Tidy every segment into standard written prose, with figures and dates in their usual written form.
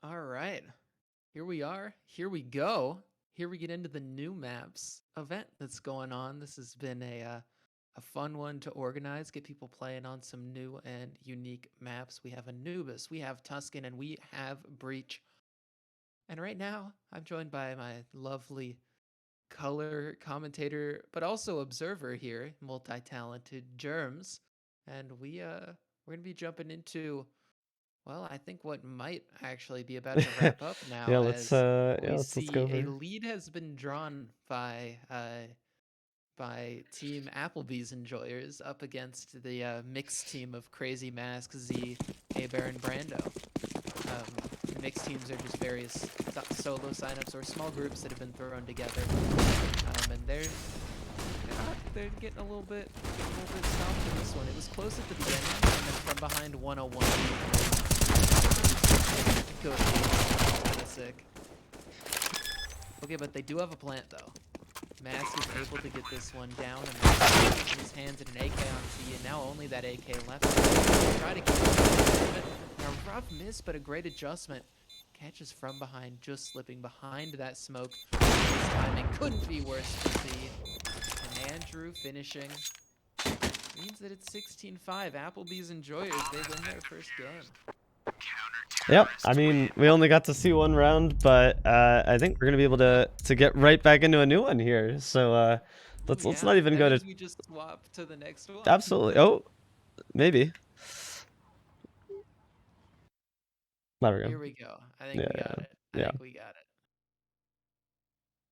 All right. Here we are. Here we go. Here we get into the new maps event that's going on. This has been a fun one to organize, get people playing on some new and unique maps. We have Anubis, we have Tuscan, and we have Breach. And right now, I'm joined by my lovely color commentator, but also observer here, multi-talented Germs. And we're gonna be jumping into I think what might actually be about to wrap up now, Yeah, as we let's go see a over. lead has been drawn by Team Applebee's enjoyers up against the mixed team of Crazy Mask, Z, Aber, and Brando. Mixed teams are just various solo signups or small groups that have been thrown together, and they're getting a little bit stomped in this one. It was close at the beginning, and then from behind 101. Good. Kind of sick. Okay, but they do have a plant though. Mask is able to get this one down and in his hands and an AK on C, and now only that AK left. Try to keep it. A rough miss, but a great adjustment. Catches from behind, just slipping behind that smoke. His timing couldn't be worse to see. And Andrew finishing means that it's 16-5. Applebee's enjoyers, they win their first game. Yep, I mean, we only got to see one round, but I think we're gonna be able to get right back into a new one here. So Ooh, let's yeah, not even that go to means we just swap to the next one. absolutely. Oh, maybe. There we go. Here we go. I think Yeah, we got it. I yeah. think we got it.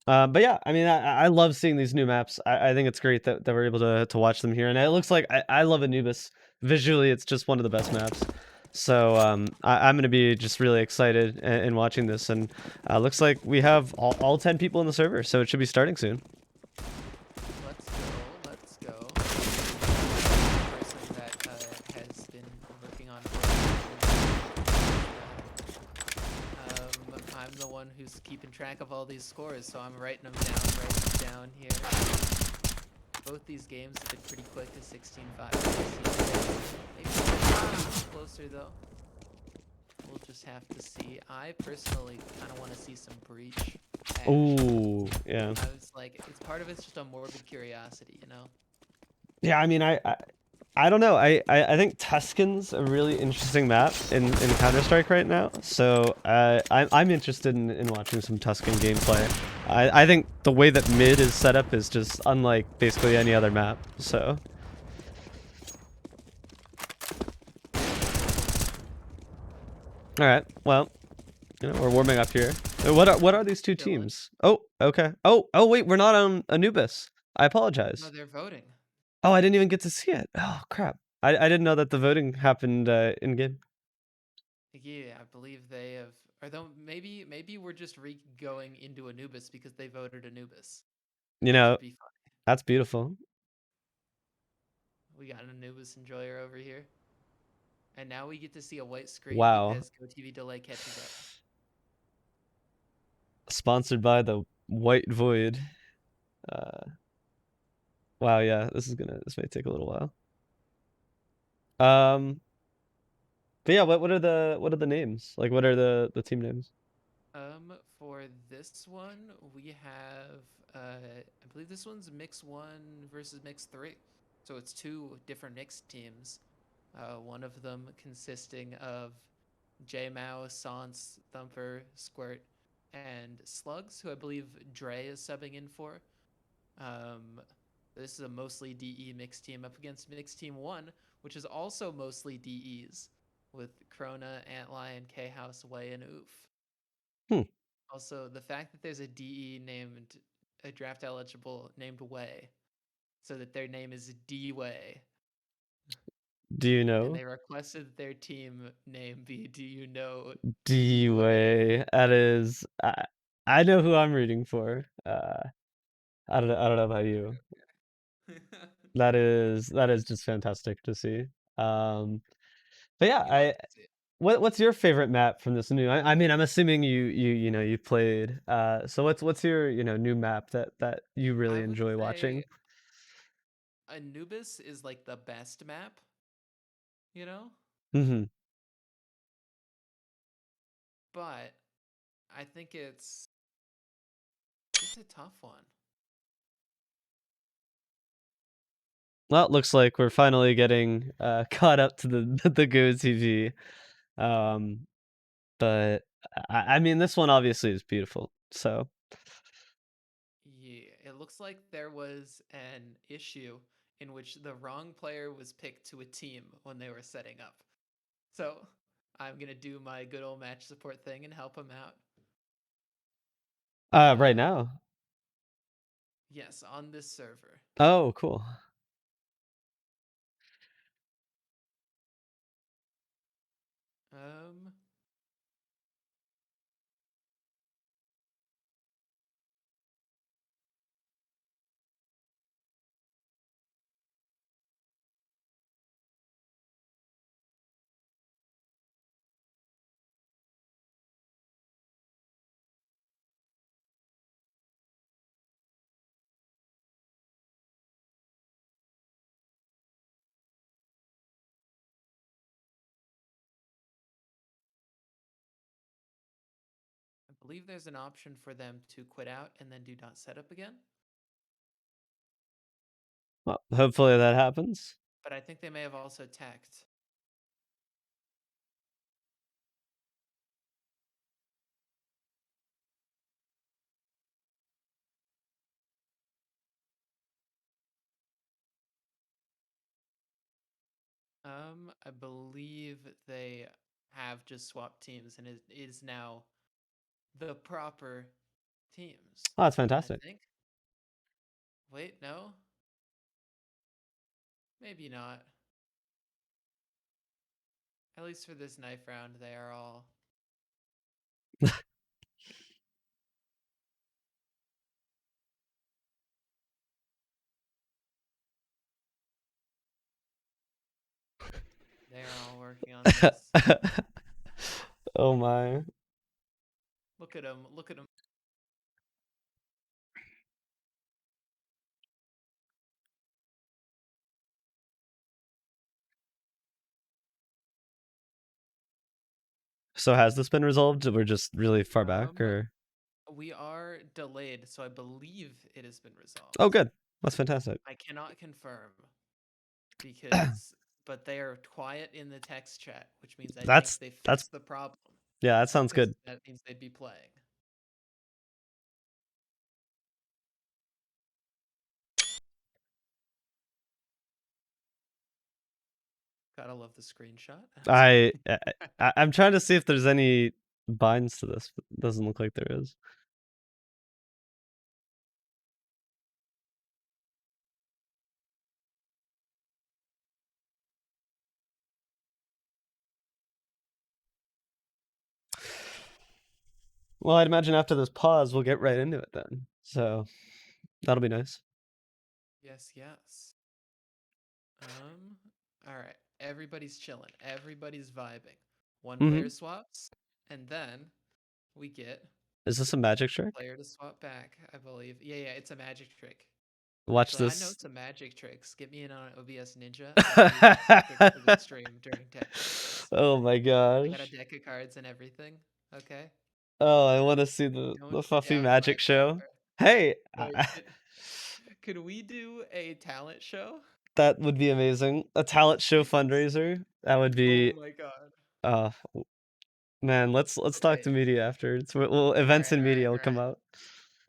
But yeah, I mean, I love seeing these new maps. I think it's great that we're able to watch them here, and it looks like I love Anubis. Visually, it's just one of the best maps. So I'm gonna be just really excited in watching this, and looks like we have all 10 people in the server, so it should be starting soon. Let's go. Let's go. The person that has been working on I'm the one who's keeping track of all these scores, so I'm writing them down here. Both these games have been pretty quick to 16-5. Maybe closer though. We'll just have to see. I personally kind of want to see some Breach action. Ooh, yeah. I was like, it's part of it's just a morbid curiosity, you know? Yeah, I mean, I don't know. I think Tuscan's a really interesting map in Counter Strike right now. So I'm interested in watching some Tuscan gameplay. I think the way that mid is set up is just unlike basically any other map. So. All right. Well, we're warming up here. What are these two Chilling. teams? Oh, okay. Oh wait, we're not on Anubis. I No, apologize. they're voting. Oh, I didn't even get to see it. Oh crap. I didn't know that the voting happened in game. Yeah, I believe they have. Or though maybe we're just going into Anubis because they voted Anubis, You which know, would be fun. that's beautiful. We got an Anubis enjoyer over here, and now we get to see a white screen Wow. because GoTV delay catches up. Sponsored by the White Void. Uh, wow, yeah, this may take a little while. Um, but yeah, what are the names? Like, what are the team names? For this one, we have I believe this one's Mix 1 versus Mix 3. So it's two different mixed teams. One of them consisting of J-Mao, Sans, Thumper, Squirt, and Slugs, who I believe Dre is subbing in for. Um, this is a mostly DE mixed team up against Mixed Team 1, which is also mostly DEs, with Krona, Antlion, K-House, Way, and Oof. Hmm. Also, the fact that there's a DE named a draft eligible named Way, so that their name is D Way, Do you and know? they requested their team name be Do You Know D Way? D-Way. That is, I know who I'm rooting for. I don't know about you. That is just fantastic to see. Um, but yeah, You love to see it. what's your favorite map from this new? I mean, I'm assuming you played. So what's your new map that you I really would enjoy say watching? Anubis is like the best map, you know? Hmm. but I think it's a tough one. Well, it looks like we're finally getting caught up to the Go TV. Um, but I mean, this one obviously is beautiful. So Yeah, it looks like there was an issue in which the wrong player was picked to a team when they were setting up. So I'm gonna do my good old match support thing and help him out. right now. Yes, on this server. Oh, cool. Um, I believe there's an option for them to quit out and then do not setup again. Well, hopefully that happens. But I think they may have also teched. I believe they have just swapped teams and it is now the proper teams. Oh, that's I fantastic. think. Wait, no? Maybe not. At least for this knife round, they are all. They are all working on this. Oh my. Look at them. Look at them. So has this been resolved? We're just really far back, Um, or? we are delayed, so I believe it has been resolved. Oh, good. That's fantastic. I cannot confirm because, but they are quiet in the text chat, which means I think they That's fixed the problem yeah, that sounds because good. that means they'd be playing. Gotta love the screenshot. I'm trying to see if there's any binds to this, but it doesn't look like there is. Well, I'd imagine after this pause, we'll get right into it then. So that'll be nice. Yes, yes. All right. Everybody's chilling. Everybody's vibing. One Mm-hmm. player swaps, and then we get Is this a magic trick? player to swap back, I believe. Yeah, yeah, it's a magic trick. Watch Actually, I know this. some magic tricks. Get me in on OBS Ninja. I can do magic tricks for the stream during tech sessions. Oh my I got a gosh. deck of cards and everything. Okay. Oh, I want to see Don't the you Fluffy doubt my magic show. power. Hey, Wait, could we do a talent show? that would be amazing. A talent show Yes. fundraiser. That would Oh be my god. uh man, let's talk Okay. to media afterwards. Well, events and media will All come right. out.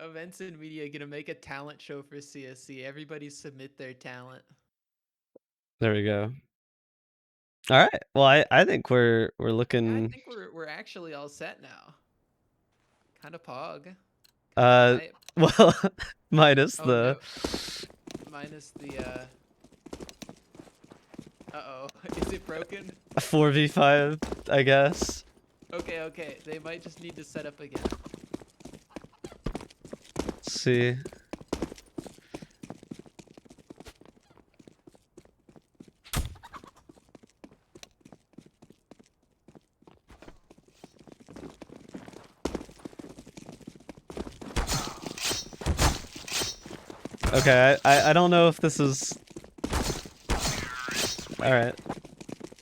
Events and media gonna make a talent show for CSC. Everybody submit their talent. There we go. All right. Well, I think we're Yeah, I looking think we're actually all set now. Kind of pog. Kind of uh hype. well minus Oh the no. Minus the uh-oh. Is it broken? 4v5, I guess. Okay, okay. They might just need to set up again. Let's see. Okay, I don't know if this is all right.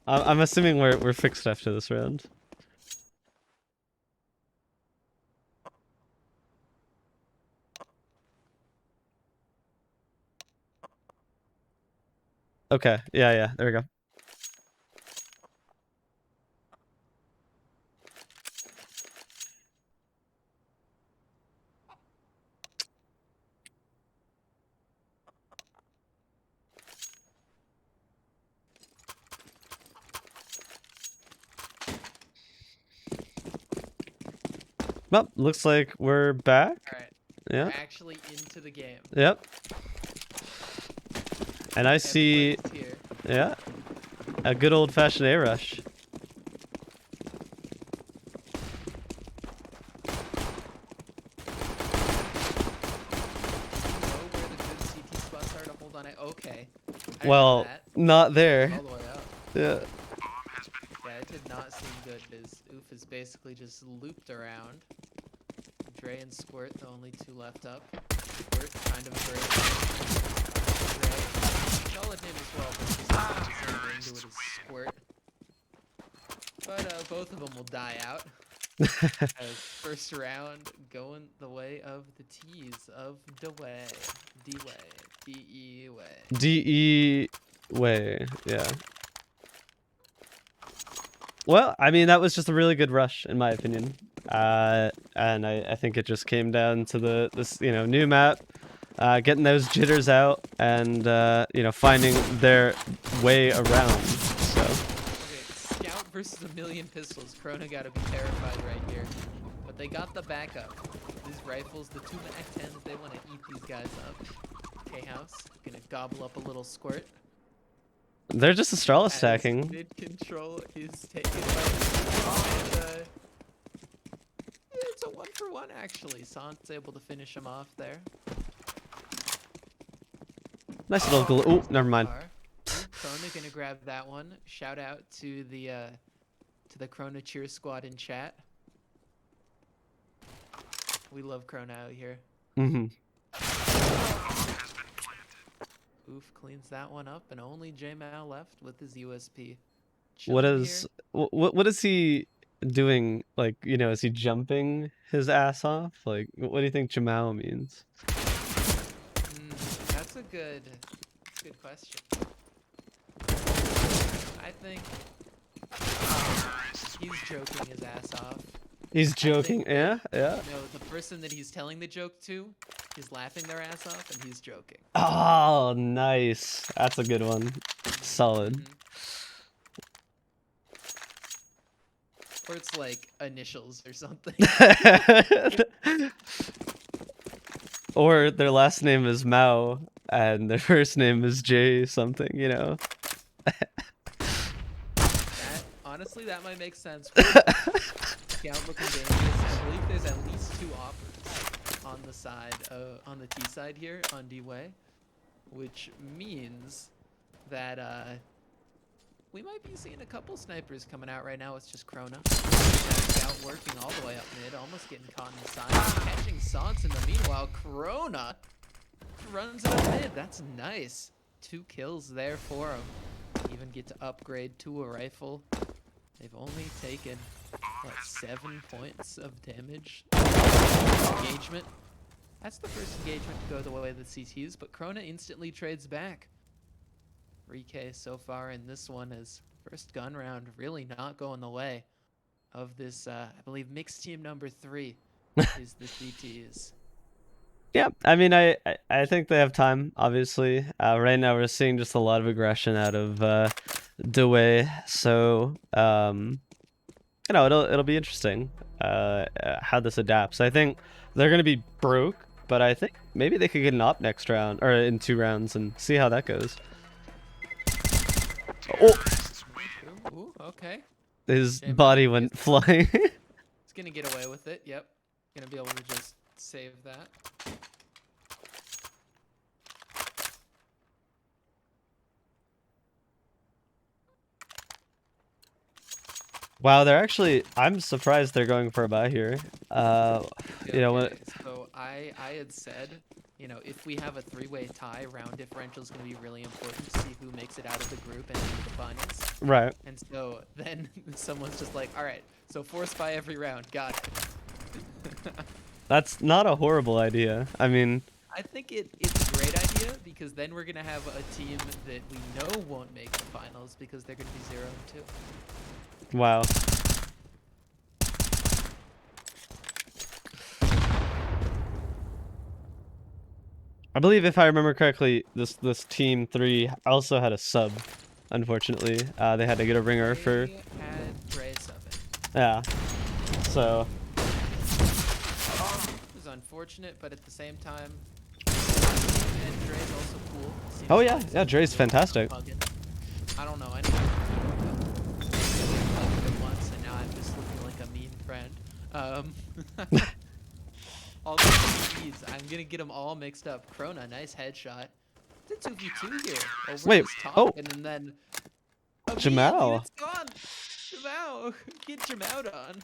I'm assuming we're fixed after this round. Okay. Yeah, yeah. There we go. Well, looks like we're back. All right. Yeah. We're actually into the game. Yep. And I see, Everybody's here. yeah, a good old-fashioned A rush. Know where the good CT spots are to hold on it. Okay. I didn't know Well, that. not there. All the way up. Yeah. Yeah, it did not seem good. His oof is basically just looped around. Dre and Squirt, the only two left up. Squirt, kind of great. Dre, solid name as well, but just not the same ring to it as Squirt. But both of them will die out. As first round going the way of the T's of D-Way. D-Way. D-E way. D-E way. Yeah. Well, I mean, that was just a really good rush, in my opinion. And I think it just came down to this new map, getting those jitters out, and finding their way around. So. Okay, Scout versus a million pistols. Krona gotta be terrified right here, but they got the backup. These rifles, the 2 Mac 10s, they want to eat these guys up. K-House gonna gobble up a little Squirt. They're just Astralis stacking. Mid control is taken by it's a 1-for-1 actually. Sant's able to finish him off there. Nice little oh, never mind. Krona gonna grab that one. Shout out to the Krona cheer squad in chat. We love Krona out here. Mm-hmm. Oof cleans that one up, and only J-Mal left with his USP. What is he doing? Like, is he jumping his ass off? Like, what do you think Jamal means? That's a good question. I think he's joking his ass off. He's joking, yeah. No, the person that he's telling the joke to is laughing their ass off, and he's joking. Oh, nice. That's a good one. Solid. Or it's like initials or something. Or their last name is Mao, and their first name is J something, Honestly, that might make sense. Scout looking dangerous. I believe there's at least 2 offers on the side, on the T side here on D-Way, which means that we might be seeing a couple snipers coming out right now. It's just Krona. Scout working all the way up mid, almost getting caught in the side, catching Sans in the meanwhile. Krona runs it up mid. That's nice. 2 kills there for him. Even get to upgrade to a rifle. They've only taken, what, 7 points of damage? Engagement. That's the first engagement to go the way of the CTs, but Krona instantly trades back. 3K so far in this one is first gun round really not going the way of this, I believe, mixed team number 3 is the CTs. Yeah, I mean, I think they have time, obviously. Right now we're seeing just a lot of aggression out of D-Way, so it'll be interesting how this adapts. I think they're gonna be broke, but I think maybe they could get an op next round or in 2 rounds and see how that goes. Oh, Ooh, okay. his body went flying. He's gonna get away with it. Yep, gonna be able to just save that. Wow, they're actually, I'm surprised they're going for a buy here. Okay, so I had said, if we have a 3-way tie, round differential is going to be really important to see who makes it out of the group and into the finals. Right. And so then someone's just like, all right, so force buy every round. Got it. That's not a horrible idea. I mean, I think it's a great idea, you, because then we're gonna have a team that we know won't make the finals because they're gonna be 0-2. Wow. I believe if I remember correctly, this team 3 also had a sub. Unfortunately, they had to get a ringer for. They had Dre subbing. Yeah. So. It was unfortunate, but at the same time, and Dre's also cool. Seems Oh yeah, like yeah. Dre's fantastic. I don't know anything. I played once, and now I'm just looking like a mean friend. All the TVs, I'm gonna get them all mixed up. Krona, nice headshot. It's a 2v2 here. Over Wait, this top, oh. and then Jamal. it's gone. Jamal, get Jamal on.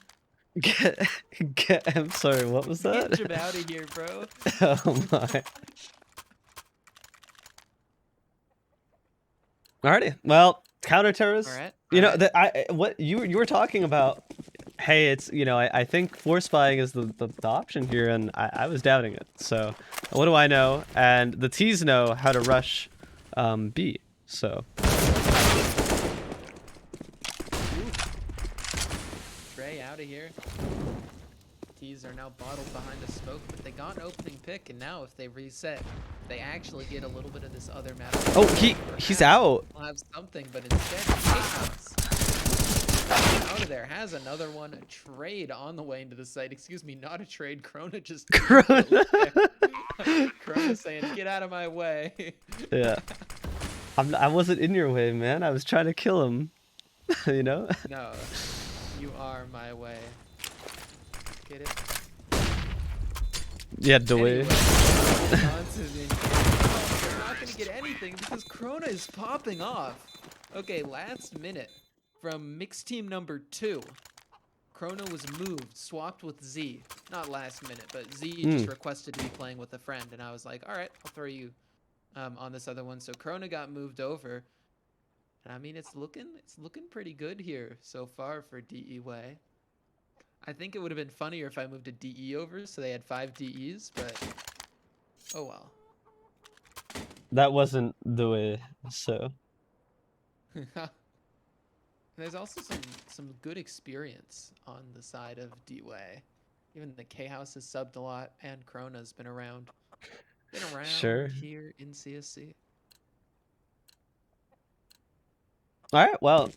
I'm sorry, what was that? Get Jamal out of here, bro. Oh my. Alrighty, well, counter-terrorists. All right. You know that what you were talking about. Hey, it's I think force buying is the option here, and I was doubting it. So what do I know? And the T's know how to rush B. So. Trey out of here. T's are now bottled behind a smoke, but they got an opening pick, and now if they reset, they actually get a little bit of this other map. Oh, he's out. We'll have something, but instead, out of there has another one. A trade on the way into the site. Excuse me, not a trade. Krona just. Krona. Krona saying, "Get out of my way." Yeah. I wasn't in your way, man. I was trying to kill him. You know? No, you are my way. Get it? Yeah, the way. Anyway, they're not gonna get anything because Krona is popping off. Okay, last minute from mixed team number 2. Krona was moved, swapped with Z. Not last minute, but Z just requested to be playing with a friend, and I was like, all right, I'll throw you on this other one. So Krona got moved over. And I mean, it's looking pretty good here so far for DE Way. I think it would have been funnier if I moved a DE over, so they had 5 DEs, but oh well. That wasn't the way, so. There's also some good experience on the side of D-Way. Even the K-House has subbed a lot, and Krona's been around Sure. here in CSC. All right, well,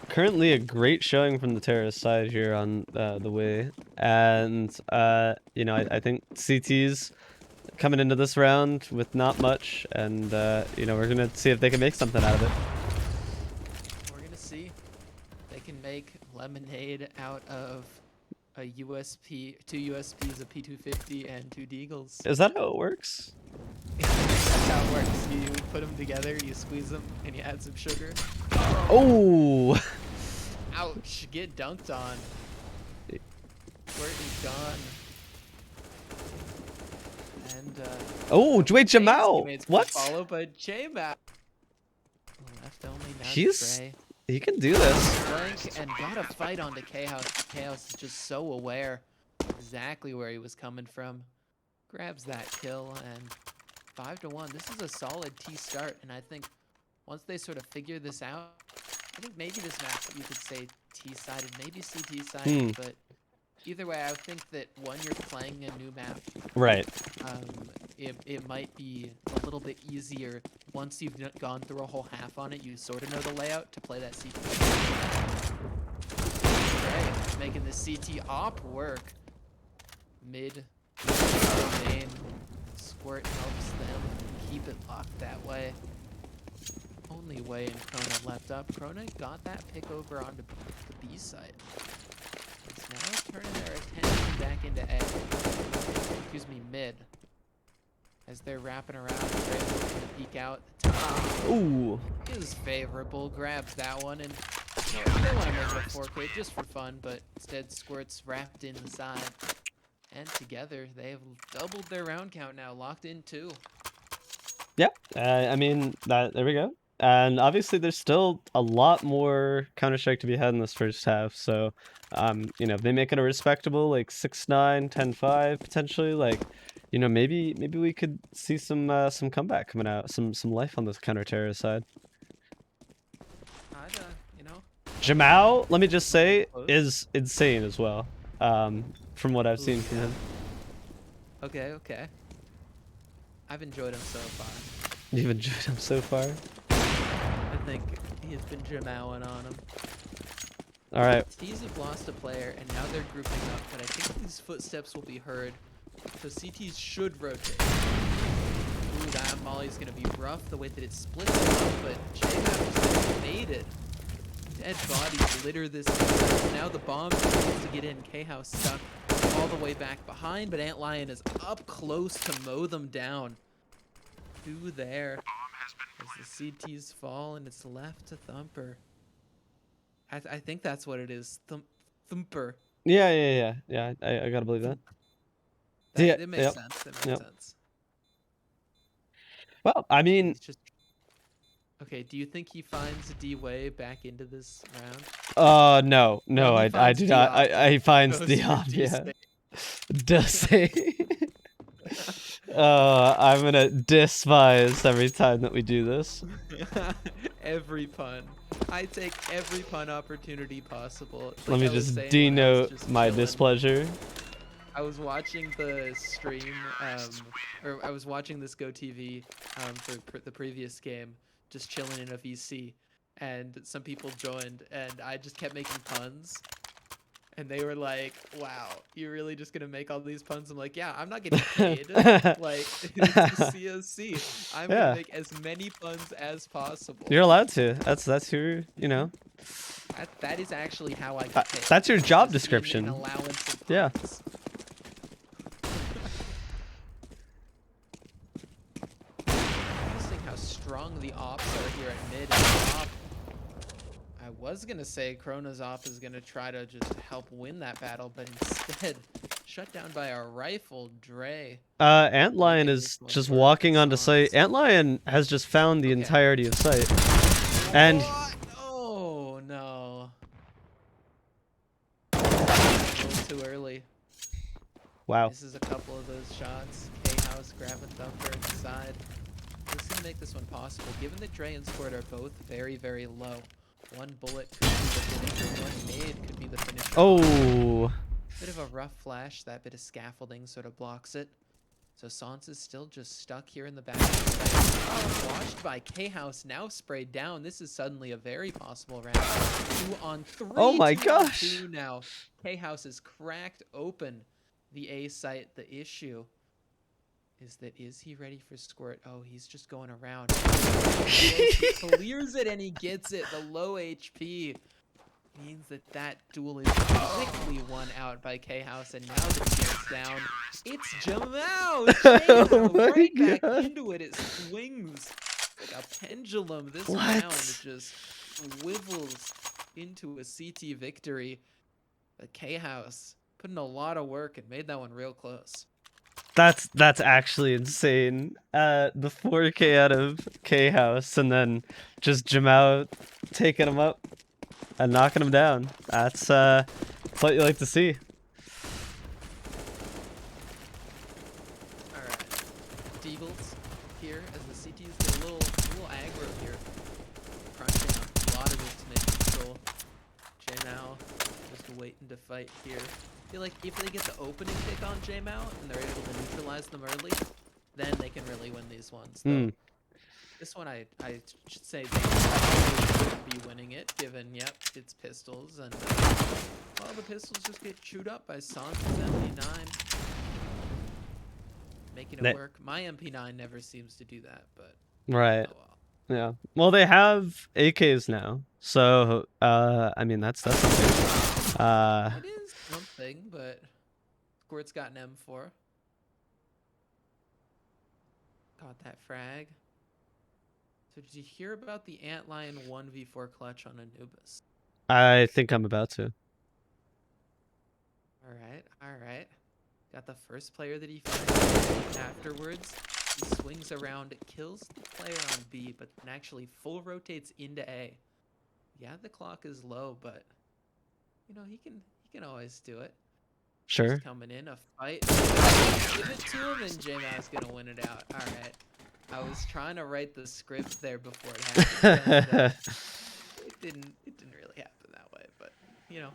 currently a great showing from the terrorist side here on the way, and I think CT's coming into this round with not much, and we're gonna see if they can make something out of it. We're gonna see. They can make lemonade out of a USP, 2 USPs, a P250, and 2 Deagles. Is that how it works? That's how it works. You put them together, you squeeze them, and you add some sugar. Oh! Ouch! Get dunked on. Squirt is gone. And oh, wait, Jamal! What? Followed by J-Map. Left only now. He's Trey. he can do this. Flank and got a fight onto K-House. K-House is just so aware exactly where he was coming from. Grabs that kill, and 5-1. This is a solid T start, and I think once they sort of figure this out, I think maybe this map you could say T-sided, maybe CT-sided, but either way, I would think that when you're playing a new map, right, it might be a little bit easier once you've gone through a whole half on it. You sort of know the layout to play that CT. Right, making the CT op work. Mid, main, squirt helps them keep it locked that way. Only way in Krona left up. Krona got that pick over onto the B side. It's now turning their attention back into A. Excuse me, mid. As they're wrapping around, they're looking to peek out. The top ooh, is favorable. Grabs that one, and they want to make it a 4K just for fun, but instead squirts wrapped in the side. And together, they have doubled their round count now, locked in 2. Yep. I mean, there we go. And obviously, there's still a lot more Counter-Strike to be had in this first half. So, if they make it a respectable, like 6-9, 10-5, potentially, like, You know, maybe we could see some comeback coming out, some life on this counter-terror side. I'd, you know, Jamao, let me just I'm getting say, close. is insane as well. From what I've Ooh, seen from yeah. him. Okay, okay. I've enjoyed him so far. You've enjoyed him so far. I think he has been Jamowing on him. All right. T's have lost a player, and now they're grouping up, but I think these footsteps will be heard, so CTs should rotate. Ooh, that Molly's gonna be rough the way that it splits them up, but J-Map made it. Dead bodies litter this. Now the bomb needs to get in. K-House stuck all the way back behind, but Antlion is up close to mow them down. Two there. As the CTs fall, and it's left to Thumper. I think that's what it is. Thumper. Yeah. I gotta believe that. Yeah. It makes Yep. sense. It makes Yep. sense. Well, I mean, He's just okay. Do you think he finds D-Way back into this round? no, He I finds do not. Diop. I finds Goes for Dion. Yeah. D-State. Does say. I'm gonna despise every time that we do this. Every pun. I take every pun opportunity possible. It's Let like me I was just saying when I was denote just my chilling. displeasure. I was watching the stream, or I was watching this GoTV for the previous game, just chilling in a VC, and some people joined, and I just kept making puns, and they were like, "Wow, you're really just gonna make all these puns?" I'm like, "Yeah, I'm not getting paid. Like, it's a COC. I'm gonna Yeah, make as many puns as possible." you're allowed to. That's your, you know. That is actually how I get paid. That's your job Just in an description. allowance of Yeah. puns. Interesting how strong the ops are here at mid and top. I was gonna say Chrona's op is gonna try to just help win that battle, but instead shut down by a rifle. Dre. Antlion Making is this one just work for walking onto site. Sans. Antlion has just found the Okay. entirety of site. And What? Oh no. A little too early. wow. Misses a couple of those shots. K-House grabbing Thumper inside. This is gonna make this one possible, given that Dre and Squirt are both very, very low. One bullet could be the finisher, one nade could be the finisher. Oh. Bit of a rough flash, that bit of scaffolding sort of blocks it. So Sans is still just stuck here in the back. Washed by K-House, now sprayed down. This is suddenly a very possible round. 2-on-3. Oh my 2-on-2 gosh. now. K-House has cracked open the A site. The issue is that, is he ready for Squirt? Oh, he's just going around. He clears it and he gets it. The low HP means that that duel is quickly won out by K-House, and now that he gets down, it's Jamal! Oh my Right back God. into it. It swings like a pendulum. This What? round just swivels into a CT victory. But K-House put in a lot of work and made that one real close. That's actually insane. The 4K out of K House and then just Jamao taking him up and knocking him down. That's what you like to see. Alright. Deagles here as the CTs get a little aggro here. Crunching a lot of this to make control. J-Mao just waiting to fight here. I feel like if they get the opening kick on J-Mao and they're able to neutralize them early, then they can really win these ones. Though this one I should say they shouldn't be winning it, given, yep, it's pistols, and well, the pistols just get chewed up by Sans' MP9. Making it work. My MP9 never seems to do that, but Right. oh well. Yeah. Well, they have AKs now, so I mean that's something. It is something, but Squirt's got an M4. Got that frag. So did you hear about the Antlion 1v4 clutch on Anubis? I think I'm about to. Alright. Got the first player that he finds. Afterwards, he swings around, kills the player on B, but then actually full rotates into A. Yeah, the clock is low, but you know, he can always do it. Sure. coming in a fight. Give it to him, and J-Ma's gonna win it out. All right. I was trying to write the script there before it happened. And, it didn't really happen that way, but you know,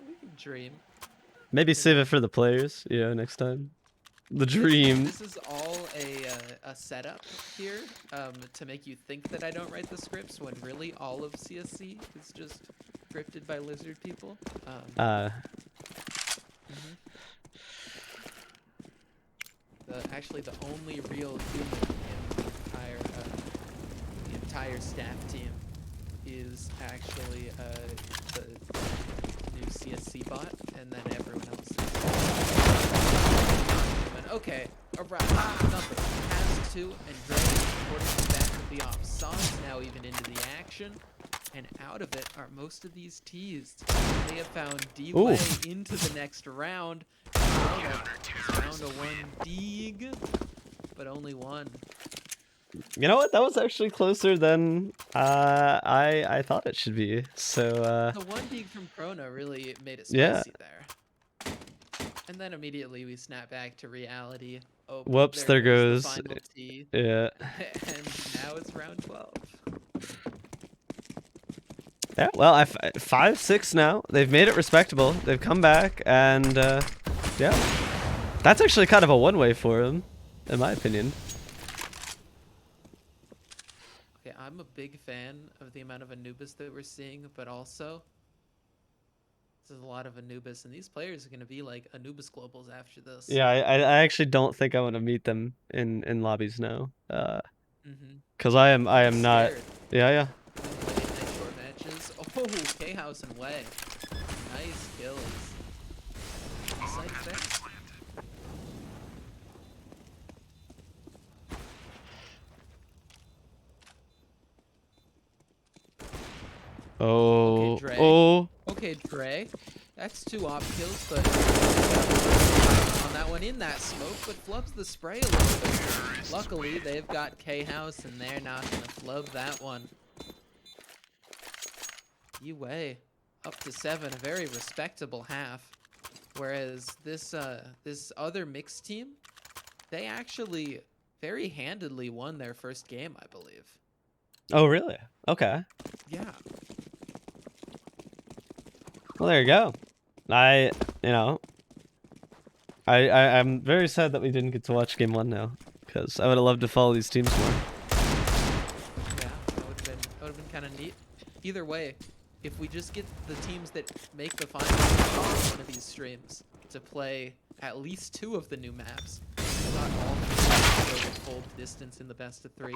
we can dream. Maybe save it for the players, next time. The dream. This is all a setup here to make you think that I don't write the scripts when really all of CSC is just scripted by lizard people. Actually, the only real human in the entire staff team is actually the new CSC bot, and then everyone else is human. Okay, around nothing. Pass 2 and Dre reporting back of the off. Song's now even into the action. And out of it are most of these teased. They have found D-Way into the next round. Round a 1 dig, but only 1. You know what? That was actually closer than I thought it should be. So the 1 dig from Krona really made it spicy there. And then immediately we snap back to reality. Oh, whoops! There goes. The final T. Yeah. And now it's round 12. Yeah, well, 5-6 now. They've made it respectable. They've come back, and yeah, that's actually kind of a one-way for them, in my opinion. Okay, I'm a big fan of the amount of Anubis that we're seeing, but also there's a lot of Anubis, and these players are going to be like Anubis globals after this. Yeah, I actually don't think I want to meet them in lobbies now, because I am not. Scared. Yeah. Oh, K-House and Way. Nice kills. Sight effects. Oh. Okay, Dre. Oh. Okay, Dre. That's 2 op kills, but on that one in that smoke, but flubs the spray a little bit. Luckily, they've got K-House, and they're not gonna flub that one. Way up to 7, a very respectable half. Whereas this this other mixed team, they actually very handedly won their first game, I believe. Oh, really? Okay. Yeah. Well, there you go. I'm very sad that we didn't get to watch game 1 now, because I would have loved to follow these teams more. Yeah, that would have been kind of neat. Either way, if we just get the teams that make the finals on one of these streams to play at least 2 of the new maps, not all go the full distance in the best of 3,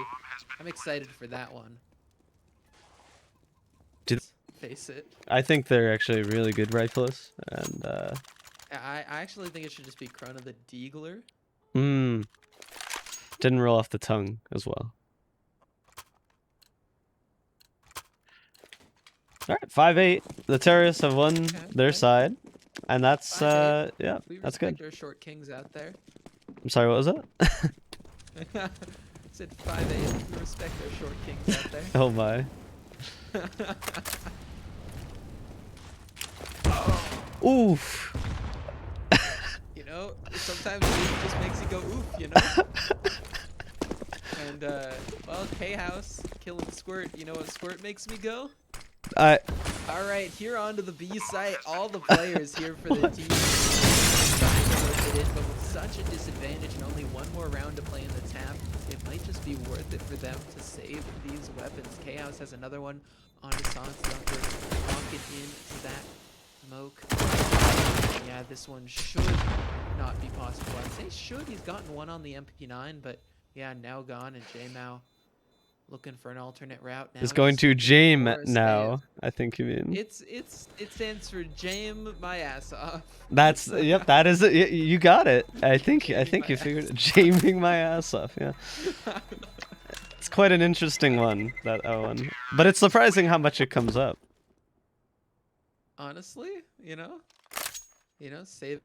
I'm excited for that one. Let's face it. I think they're actually really good rifleists, and I actually think it should just be Krona the Deagler. Didn't roll off the tongue as well. All right, 5-8. The terrorists have won their side, and that's yeah, that's good. We respect our short kings out there. I'm sorry, what was that? I said 5-8. We respect our short kings out there. Oh my. Oof. You know, sometimes it just makes you go oof, you know? And, well, K-House killing Squirt. You know what Squirt makes me go? Alright, here onto the B site. All the players here for the team. But with such a disadvantage and only 1 more round to play in the tap, it might just be worth it for them to save these weapons. K-House has another one onto Sans Dunker, walking into that smoke. Yeah, this one should not be possible. I'd say should. He's gotten 1 on the MP9, but yeah, now gone, and J-Mao looking for an alternate route now. It's going to Jame now, I think you mean. It stands for Jame my ass off. That's yep, that is it. You got it. I think you figured it. Jaming my ass off, yeah. It's quite an interesting one, that one. But it's surprising how much it comes up. Honestly, you know, save.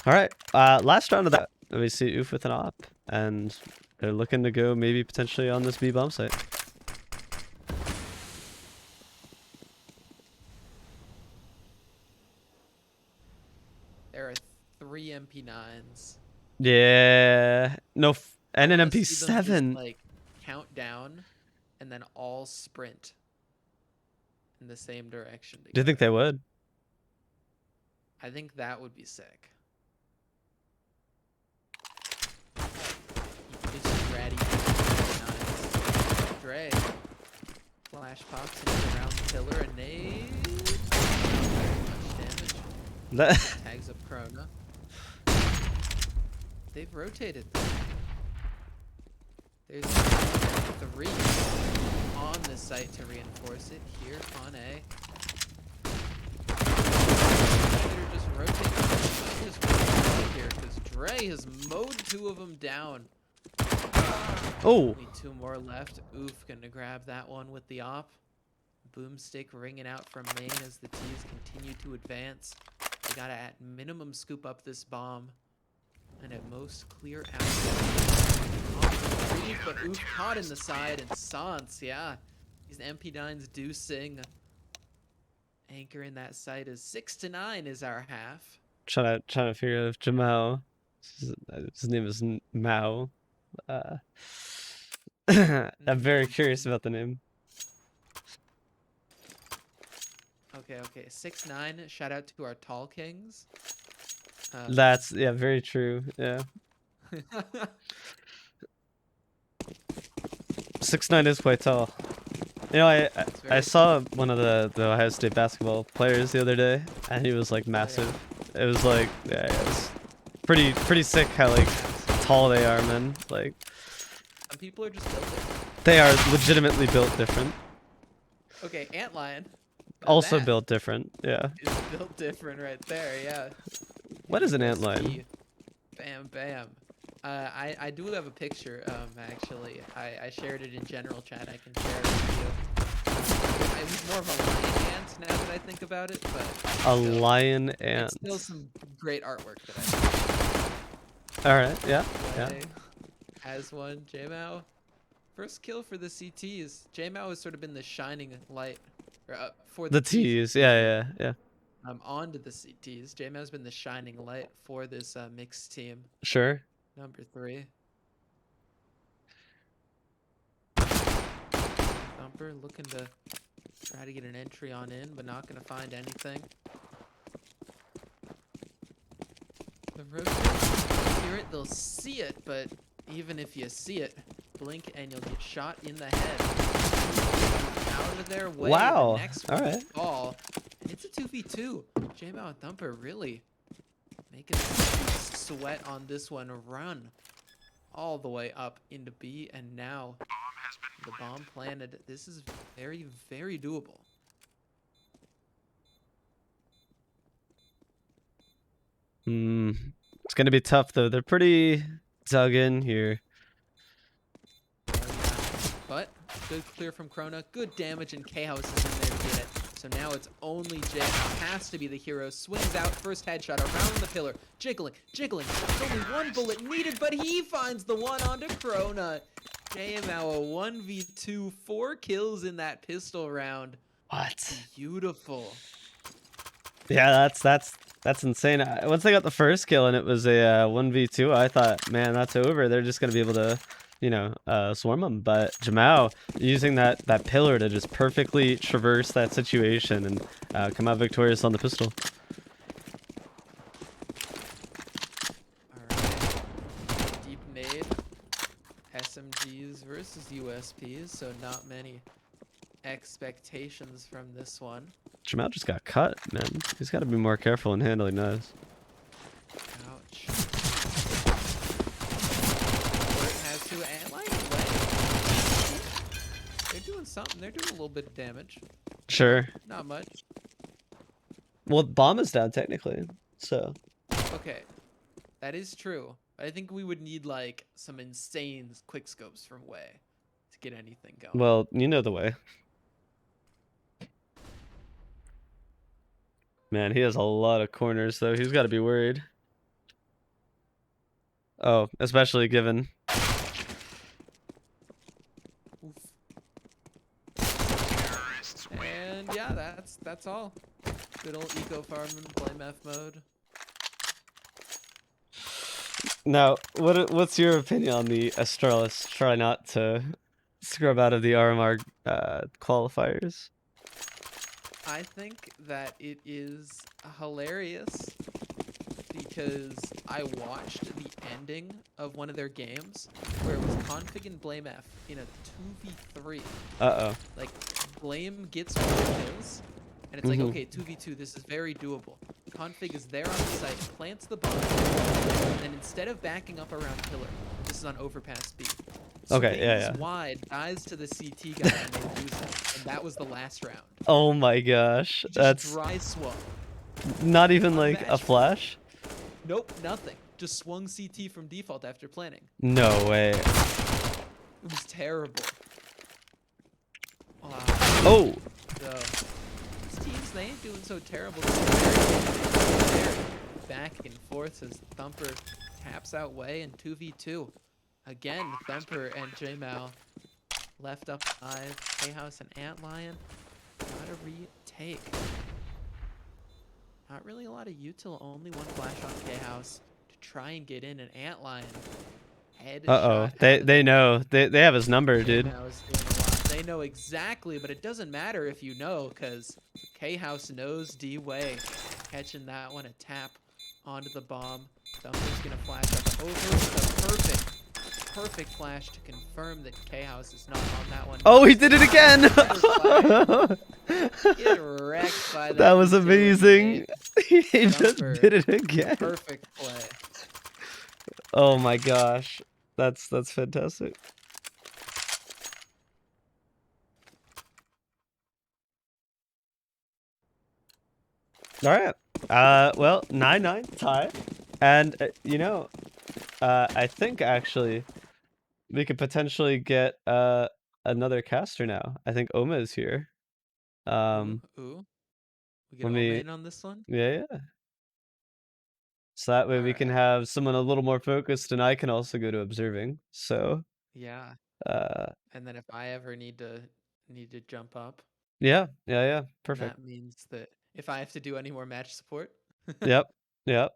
All right, last round of that, we see Oof with an op, and they're looking to go maybe potentially on this B bomb site. MP9s. Yeah. No. I And an want to see them just MP7. like count down and then all sprint in the same direction Do you think they together. would? I think that would be sick. It's Ratty. Nice. Dre. Flash pops into around the pillar and nade. Much damage. That Tags up Krona. They've rotated. There's 3 on the site to reinforce it. Here on A. They're just rotating. Just rotate here because Dre has mowed 2 of them down. oh. Only 2 more left. Oof, gonna grab that one with the op. Boomstick ringing out from main as the T's continue to advance. They gotta at minimum scoop up this bomb. And at most clear out. But Oof caught in the side and Sans, yeah. These MP9s do sing. Anchor in that site is 6-9 is our half. Trying to figure out if Jamal. His name is Mao. I'm very curious about the name. Okay. 6-9. Shout out to our tall kings. That's very true. Yeah. 6'9" is quite tall. You know, I saw one of the Ohio State basketball players the other day, and he was like massive. Oh, yeah. It was like it was pretty sick how like tall they are, man. Like some people are just built different. They are legitimately built different. Okay, Antlion. Also built different, yeah. Is built different right there, yeah. What is an antlion? Bam, bam. I do have a picture, actually. I shared it in general chat. I can share it with you. It was more of a lion ant now that I think about it, but... A lion ant. It's still some great artwork that I made. Alright, yeah. Has one. J-Mao. First kill for the CTs. J-Mao has sort of been the shining light for the T's. Yeah. Onto the CTs. J-Mao's been the shining light for this mixed team. Sure. Number 3. Thumper looking to try to get an entry on in, but not going to find anything. The rotate, hear it, they'll see it, but even if you see it, blink and you'll get shot in the head. Out of their way. Wow. The next Alright. ball. And it's a 2v2. J-Mao and Thumper really making sweat on this one. Run all the way up into B, and now the bomb planted. This is very, very doable. It's gonna be tough though. They're pretty dug in here. But good clear from Krona. Good damage, and K-House is in there to get it. So now it's only J-Mao has to be the hero. Swings out, first headshot around the pillar. Jiggling. There's only 1 bullet needed, but he finds the one onto Krona. J-Mao a 1v2, 4 kills in that pistol round. What? Beautiful. Yeah, that's insane. Once they got the first kill and it was a 1v2, I thought, man, that's over. They're just gonna be able to, swarm them. But Jamal using that pillar to just perfectly traverse that situation and come out victorious on the pistol. Alright. Deep nade. SMGs versus USPs, so not many expectations from this one. Jamal just got cut, man. He's got to be more careful in handling knives. Ouch. Has to away. They're doing something. They're doing a little bit of damage. Sure. Not much. Well, bomb is down technically, so. Okay, that is true. I think we would need like some insane quick scopes from Way to get anything going. Well, you know the way. Man, he has a lot of corners though. He's got to be worried. Oh, especially given. Oof. And yeah, that's all. Good old eco farming, play meth mode. Now, what's your opinion on the Astralis try not to scrub out of the RMR qualifiers? I think that it is hilarious because I watched the ending of one of their games where it was Config and Blame F in a 2v3. Uh-oh. Like, Blame gets 4 kills, and it's like, Mm-hmm. okay, 2v2, this is very doable. Config is there on the site, plants the bomb, and then instead of backing up around pillar, this is on overpass B, Okay, swings yeah. wide, dies to the CT guy, and they lose it. And that was the last round. Oh my gosh. He just That's dry swung. not even like a Unmatched. flash? Nope, nothing. Just swung CT from default after planning. No way. It was terrible. Oh! So, these teams, they ain't doing so terrible. They're back and forth as Thumper taps out Way in 2v2. Again, Thumper and J-Mal left up 5. K-House and Antlion gotta retake. Not really a lot of util, only one flash on K-House to try and get in an Antlion. Uh-oh. Headshot. They know. They have his number, dude. J-Mal is doing a lot. They know exactly, but it doesn't matter if you know, because K-House knows D-Way. Catching that one, a tap onto the bomb. Thumper's gonna flash up over with a perfect flash to confirm that K-House is not on that one. Oh, he did it again! Get wrecked by that. That was utility amazing. nade. He just Thumper, did it again. perfect play. Oh my gosh. That's fantastic. All right. Well, 9-9 tie. And you know, I think actually we could potentially get another caster now. I think Oma is here. Ooh. We get Let Oma me in on this one? yeah. So that way All we can right. have someone a little more focused and I can also go to observing. So Yeah. uh And then if I ever need to jump up, yeah. then Perfect. that means that if I have to do any more match support. Yep. Yep.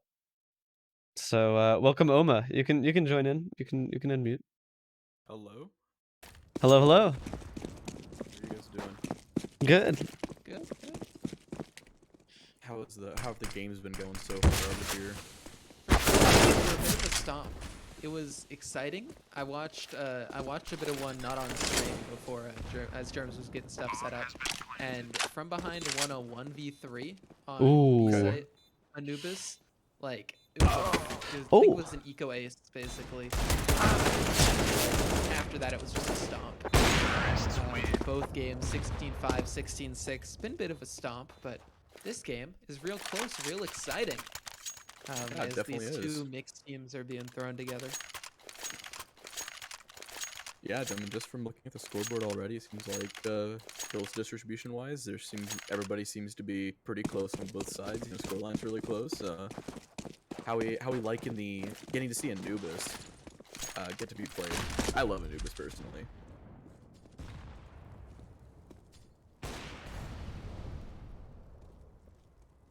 So welcome Oma. You can join in. You can unmute. Hello? Hello, hello. How are you guys doing? Good. Good. How have the games been going so far this year? A bit of a stomp. It was exciting. I watched a bit of one not on stream before as Germs was getting stuff set up, and from behind won a 1v3 on B Ooh. site Anubis. Like it was I think Oh. it was an eco ace basically. After that, it was just a stomp. Both games 16-5, 16-6. Been a bit of a stomp, but this game is real close, real exciting. Yeah, it As definitely these is. two mixed teams are being thrown together. Yeah, I mean, just from looking at the scoreboard already, it seems like kills distribution wise, everybody seems to be pretty close on both sides. You know, scoreline's really close. How we liking the getting to see Anubis get to be played. I love Anubis personally.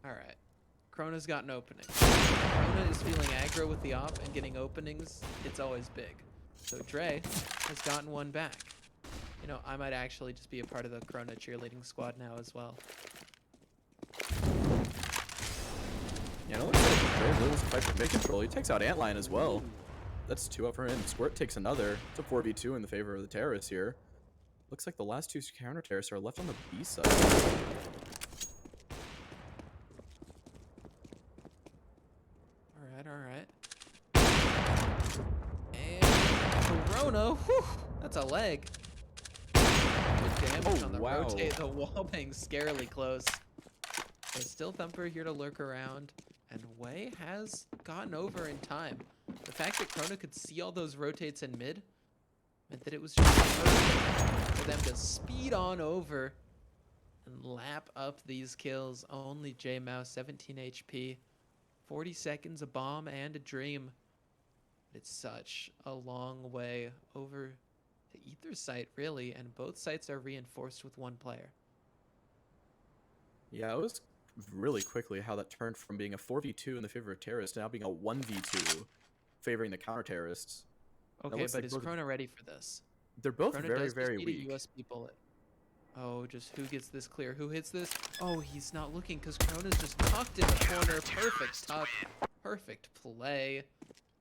Alright. Krona's got an opening. Krona is feeling aggro with the op and getting openings. It's always big. So Dre has gotten one back. You know, I might actually just be a part of the Krona cheerleading squad now as well. Yeah, it looks like Dre really fight for mid control. He takes out Antlion as well. That's 2 up for him. Squirt takes another. It's a 4v2 in the favor of the terrorists here. Looks like the last 2 counter terrorists are left on the B side. Alright. And Corona, whew, that's a leg. Good damage on the rotate, the wall bang scarily close. But still Thumper here to lurk around, and Way has gotten over in time. The fact that Krona could see all those rotates in mid meant that it was just perfect for them to speed on over and lap up these kills. Only J-Mouse, 17 HP, 40 seconds, a bomb, and a dream. It's such a long way over to either site, really, and both sites are reinforced with one player. Yeah, it was really quickly how that turned from being a 4v2 in the favor of terrorists to now being a 1v2 favoring the counter terrorists. Okay, looks but like is both- Krona ready for this? They're both Krona very does very just need weak. a US people. Oh, just who gets this clear? Who hits this? Oh, he's not looking because Krona's just tucked in the corner. Perfect tuck. Perfect play.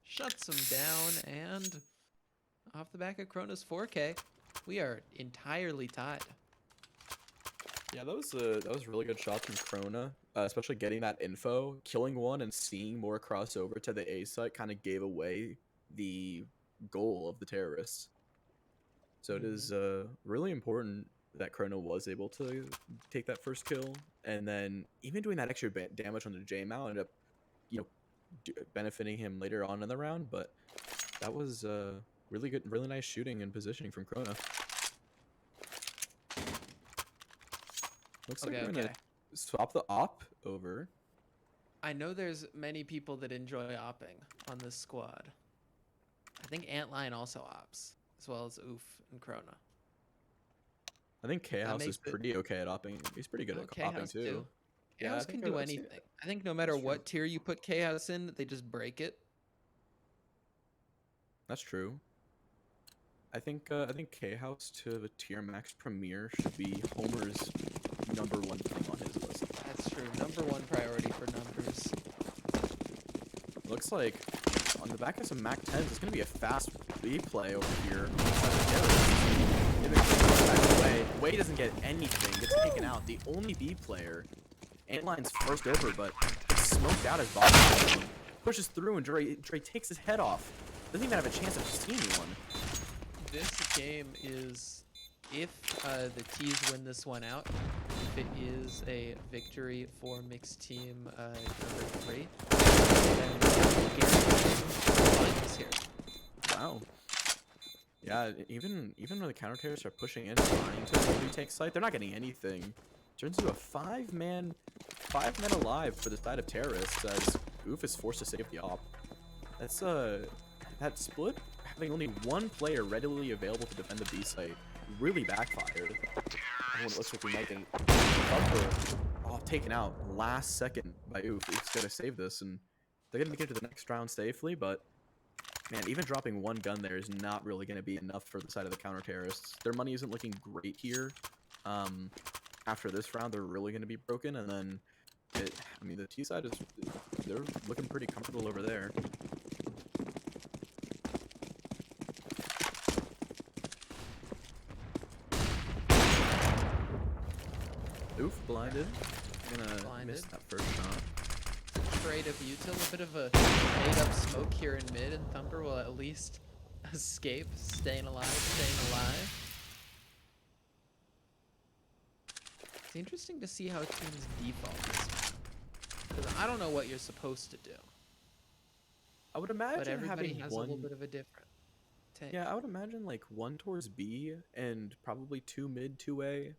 Shuts him down, and off the back of Krona's 4K, we are entirely tied. Yeah, that was really good shots from Krona, especially getting that info, killing one, and seeing more crossover to the A site kind of gave away the goal of the terrorists. So it is really important that Krona was able to take that first kill, and then even doing that extra damage on the J Mao ended up, you know, benefiting him later on in the round. But that was really good, really nice shooting and positioning from Krona. Looks like we're gonna swap the op over. I know there's many people that enjoy opping on this squad. I think Antlion also ops, as well as Oof and Krona. I think Chaos is makes it- pretty okay at opping. He's pretty good at opping Chaos too. Yeah, I Chaos think can do I've seen- anything. I think no matter That's true. what tier you put Chaos in, they just break it. That's true. I think K-House to the tier max premier should be Homer's #1 thing on his list. That's true. #1 priority for numbers. Looks like on the back of some Mac 10s, it's gonna be a fast B play over here. Way doesn't get anything. Gets taken out. The only B player. Antlion's first over, but smoked out his body. Pushes through and Dre takes his head off. Doesn't even have a chance of seeing anyone. This game is, if the T's win this one out, if it is a victory for mixed team #3, then finals here. Wow. Yeah, even when the counter terrorists are pushing in, trying to retake site, they're not getting anything. Turns into a five man alive for the side of terrorists as Oof is forced to save the op. That's that split, having only one player readily available to defend the B site, really backfired. It looks like we might get taken out last second by Oof. Oof's gonna save this, and they're gonna make it to the next round safely, but man, even dropping one gun there is not really going to be enough for the side of the counter-terrorists. Their money isn't looking great here. After this round, they're really going to be broken, and then, I mean, the T side they're looking pretty comfortable over there. Oof, blinded. Gonna miss that first shot. Trade of util, a bit of a made-up smoke here in mid, and Thumper will at least escape, staying alive. It's interesting to see how teams default this, because I don't know what you're supposed to do, I would imagine but everybody having has one... a little bit of a different take. Yeah, I would imagine like one towards B and probably 2 mid, 2A.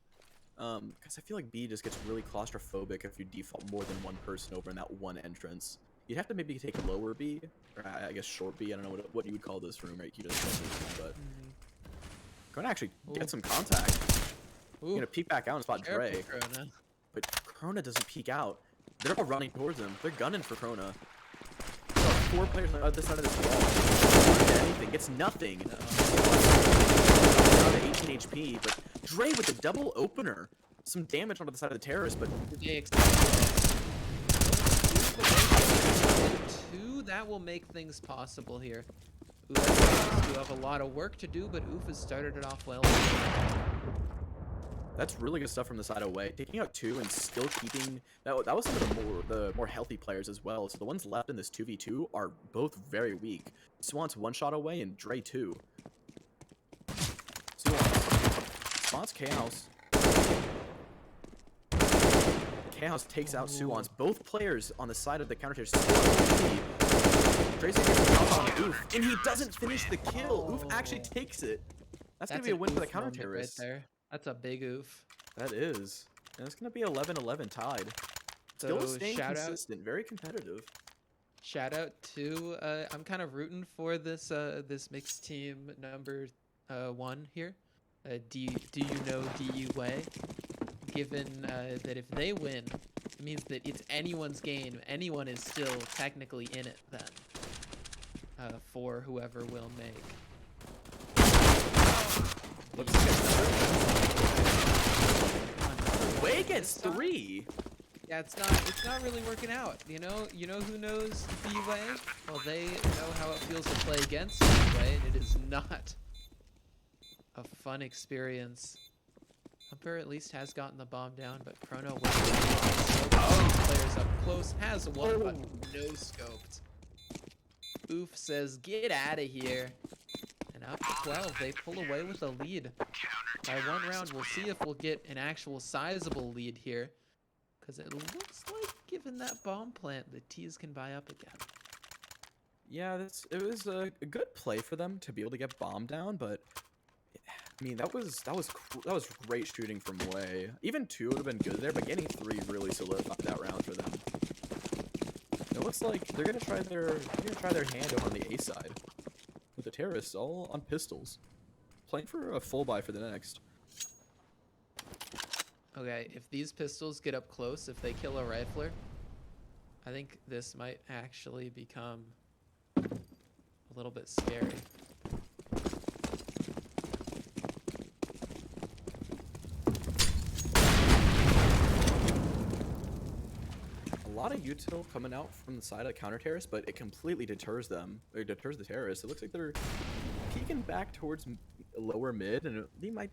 Because I feel like B just gets really claustrophobic if you default more than one person over in that one entrance. You'd have to maybe take lower B, or I guess short B. I don't know what you would call this room right here, but gonna actually get some contact. Gonna peek back out and spot Dre, Krona. but Krona doesn't peek out. They're all running towards him. They're gunning for Krona. 4 players on the other side of this wall. Doesn't get anything. Gets nothing. Down to 18 HP, but Dre with the double opener. Some damage onto the side of the terrorist, but Two, that will make things possible here. Oof do have a lot of work to do, but Oof has started it off well. That's really good stuff from the side away. Taking out 2 and still keeping that was some of the more healthy players as well. So the ones left in this 2v2 are both very weak. Swan's 1 shot away and Dre 2. Swan's Chaos. Chaos takes out Suwons. Both players on the side of the counter Dre's gonna get on Oof, and he doesn't finish the kill. Oof actually takes it. That's gonna be a win for the counter terrorists. Right there. That's a big Oof. That is. And it's gonna be 11-11 tied. Still So staying consistent, very competitive. Shout out to I'm kind of rooting for this this mixed team #1 here. Do you know DU Way? Given that if they win, it means that it's anyone's game. Anyone is still technically in it then. for whoever will make. Looks like another. Way gets 3. Yeah, it's not really working out. You know who knows B-Way? Well, they know how it feels to play against B-Way, and it is not a fun experience. Humper at least has gotten the bomb down, but Chrono with players up close has one, but no scoped. Oof says, "Get out of here." And up to 12, they pull away with a lead. By one round, we'll see if we'll get an actual sizable lead here. Because it looks like, given that bomb plant, the T's can buy up again. Yeah, it was a good play for them to be able to get bomb down, but I mean that was great shooting from Way. Even 2 would have been good there, but getting 3 really solidified that round for them. It looks like they're gonna try their hand over on the A side with the terrorists all on pistols, playing for a full buy for the next. Okay, if these pistols get up close, if they kill a rifler, I think this might actually become a little bit scary. A lot of util coming out from the side of the counter terrorists, but it completely deters them. It deters the terrorists. It looks like they're peeking back towards lower mid, and they might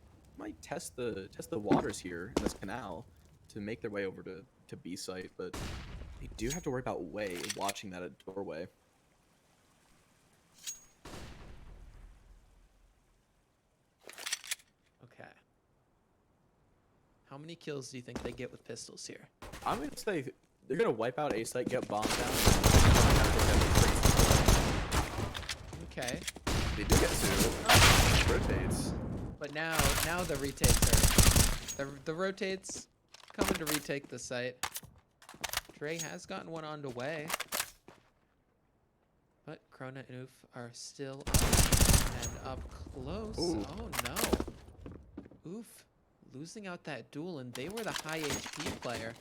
test the waters here in this canal to make their way over to B site, but they do have to worry about Way watching that at doorway. Okay. How many kills do you think they get with pistols here? I'm gonna say they're gonna wipe out A site, get bombed down. Okay. They do get 2. Rotates. But now the retakes are the rotates coming to retake the site. Dre has gotten one on the way, but Krona and Oof are still up and up close. Ooh. Oh no, Oof losing out that duel, and they were the high HP player.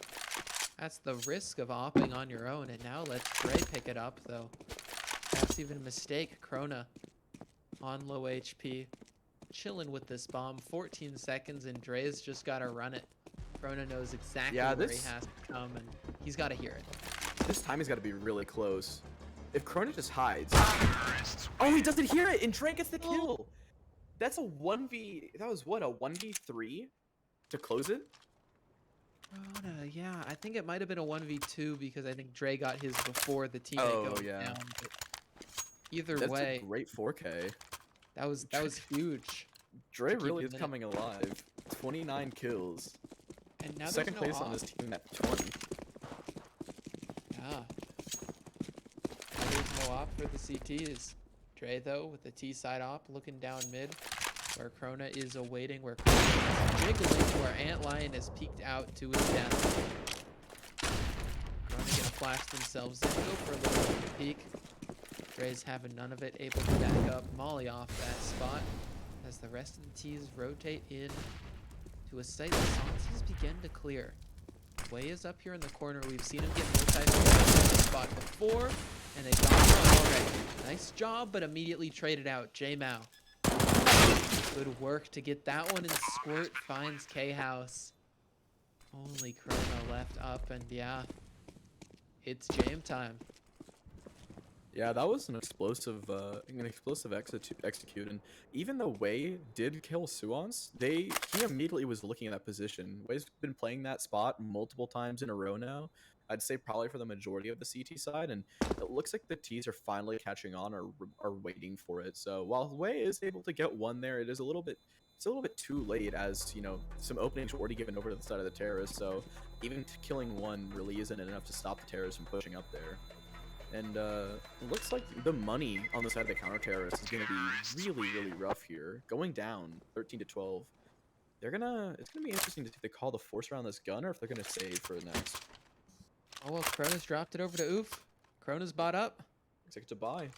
That's the risk of opping on your own, and now let's Dre pick it up though. That's even a mistake. Krona on low HP. Chilling with this bomb. 14 seconds, and Dre's just got to run it. Krona knows exactly where he has to come, and he's got to hear it. This time he's got to be really close. If Krona just hides... Oh, he doesn't hear it, and Dre gets the kill! That's a 1v... That was what, a 1v3 to close it? Krona, yeah. I think it might have been a 1v2 because I think Dre got his before the teammate goes down. But either way... That's a great 4K. That was huge. Dre really is coming alive. 29 kills. And now second there's no place on off. this team at 20. Yeah. Now there's no op for the CTs. Dre though with the T side op looking down mid, where Krona is awaiting, where Krona is jiggling, where Antlion is peeked out to his death. Krona gonna flash themselves in, go for a little bit of a peek. Dre's having none of it, able to back up Molly off that spot as the rest of the T's rotate in to a site that Sansi's begin to clear. Way is up here in the corner. We've seen him get multi spot before, and they got one already. Nice job, but immediately traded out. J-Mao. Good work to get that one, and Squirt finds K-House. Only Krona left up, and yeah, it's jam time. Yeah, that was an explosive execute, and even though Wei did kill Suons, he immediately was looking at that position. Wei's been playing that spot multiple times in a row now. I'd say probably for the majority of the CT side, and it looks like the T's are finally catching on or are waiting for it. So while Wei is able to get one there, it's a little bit too late, as you know, some openings were already given over to the side of the terrorists. So even killing one really isn't enough to stop the terrorists from pushing up there. And it looks like the money on the side of the counter-terrorists is going to be really, really rough here. Going down 13-12. It's going to be interesting to see if they call the force around this gun or if they're going to save for the next. Oh, well, Krona's dropped it over to Oof. Krona's bought up. Looks like it's a buy.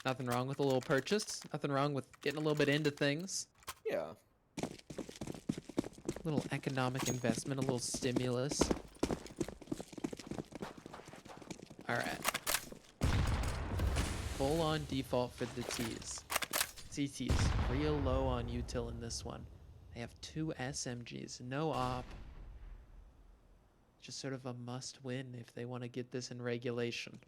Nothing wrong with a little purchase. Nothing wrong with getting a little bit into things. Yeah. A little economic investment, a little stimulus. All right. full-on default for the T's. CT's real low on util in this one. They have 2 SMGs, no op. Just sort of a must-win if they want to get this in regulation.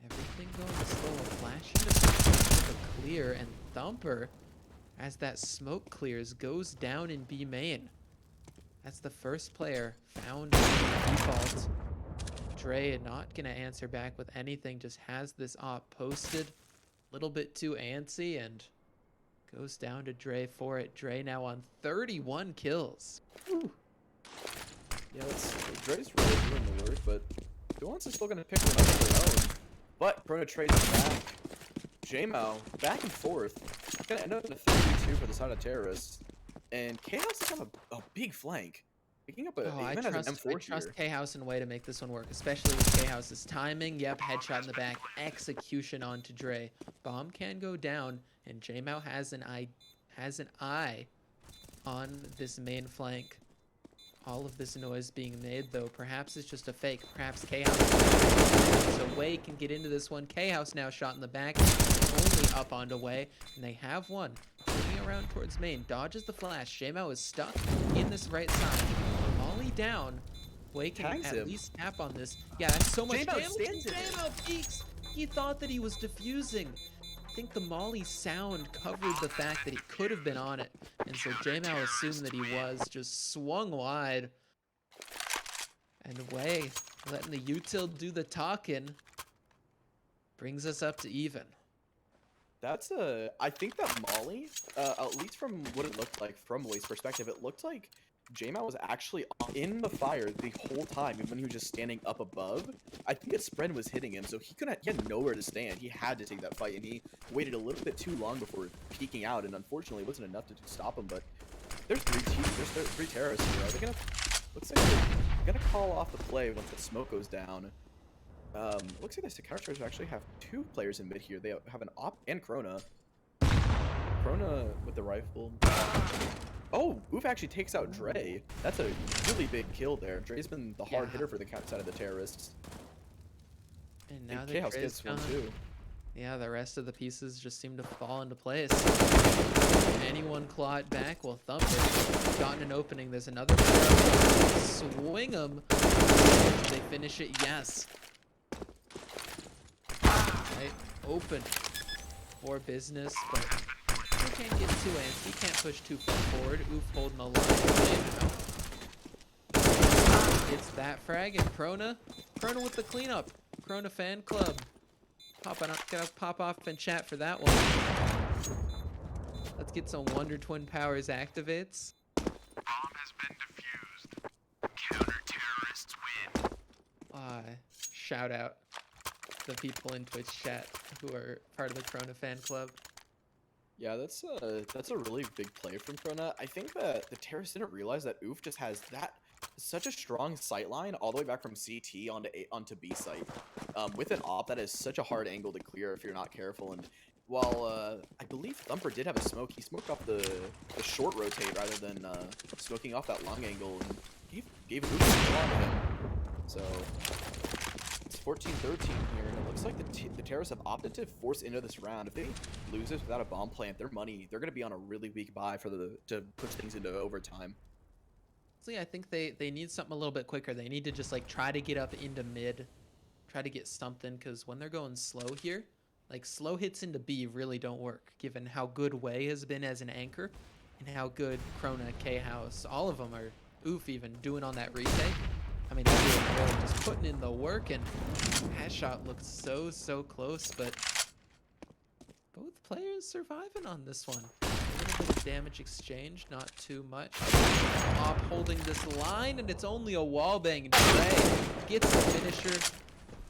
Everything going slow. A flash into the clear, and Thumper, as that smoke clears, goes down in B main. That's the first player found on the default. Dre not gonna answer back with anything, just has this op posted. A little bit too antsy and goes down to Dre for it. Dre now on 31 kills. Whew. Yeah, Dre's really doing the work, but Nuance is still gonna pick one up of their own. But Krona trades back. J-Mao back and forth. Gonna end up in a 3v2 for the side of terrorists. And Chaos is on a big flank. Picking up I even as an M4 trust here. K-House and Way to make this one work, especially with K-House's timing. Yep, headshot in the back, execution onto Dre. Bomb can go down, and J-Mao has an eye on this main flank. All of this noise being made, though, perhaps it's just a fake. Perhaps K-House. So Way can get into this one. K-House now shot in the back, only up onto Way, and they have one. Moving around towards main, dodges the flash. J-Mao is stuck in this right side. Molly down. Way can at least tap on this. Yeah, that's so much damage. J-Mao peeks. He thought that he was defusing. I think the Molly sound covered the fact that he could have been on it. And so J-Mao assumed that he was, just swung wide. And Way, letting the util do the talking, brings us up to even. I think that Molly, at least from what it looked like from Way's perspective, it looked like J-Mao was actually in the fire the whole time, even when he was just standing up above. I think his spread was hitting him, so he had nowhere to stand. He had to take that fight, and he waited a little bit too long before peeking out, and unfortunately it wasn't enough to stop him, but there's three terrorists here. They're gonna, looks like they're gonna call off the play once the smoke goes down. Looks like the counter actually have 2 players in mid here. They have an op and Krona. Krona with the rifle. Oh, Oof actually takes out Dre. That's a really big kill there. Dre's been the hard hitter for the side of the terrorists. And now Chaos gets one too. Yeah, the rest of the pieces just seem to fall into place. Anyone claw it back? Well, Thumper gotten an opening. There's another player. Swing him. They finish it? Yes. Right, open for business, but he can't get too antsy. He can't push too far forward. Oof holding a line. It's that frag, and Krona with the cleanup. Krona fan club. Gotta pop off and chat for that one. Let's get some Wonder Twin powers activates. Bomb has been defused. Counter-terrorists win. Shout out the people in Twitch chat who are part of the Krona fan club. Yeah, that's a really big play from Krona. I think that the terrorists didn't realize that Oof just has such a strong sight line all the way back from CT onto B site. With an op, that is such a hard angle to clear if you're not careful. And while I believe Thumper did have a smoke, he smoked off the short rotate rather than smoking off that long angle, and gave Oof a kill onto him. So it's 14-13 here, and it looks like the terrorists have opted to force into this round. If they lose this without a bomb plant, they're going to be on a really weak buy to push things into overtime. I think they need something a little bit quicker. They need to just like try to get up into mid, try to get something, because when they're going slow here, like slow hits into B really don't work, given how good Way has been as an anchor and how good Krona, K-House, all of them are, Oof even, doing on that retake. I mean, they're really just putting in the work, and that shot looks so close, but both players surviving on this one. A little bit of damage exchange, not too much. Op holding this line, and it's only a wallbang. Dre gets the finisher.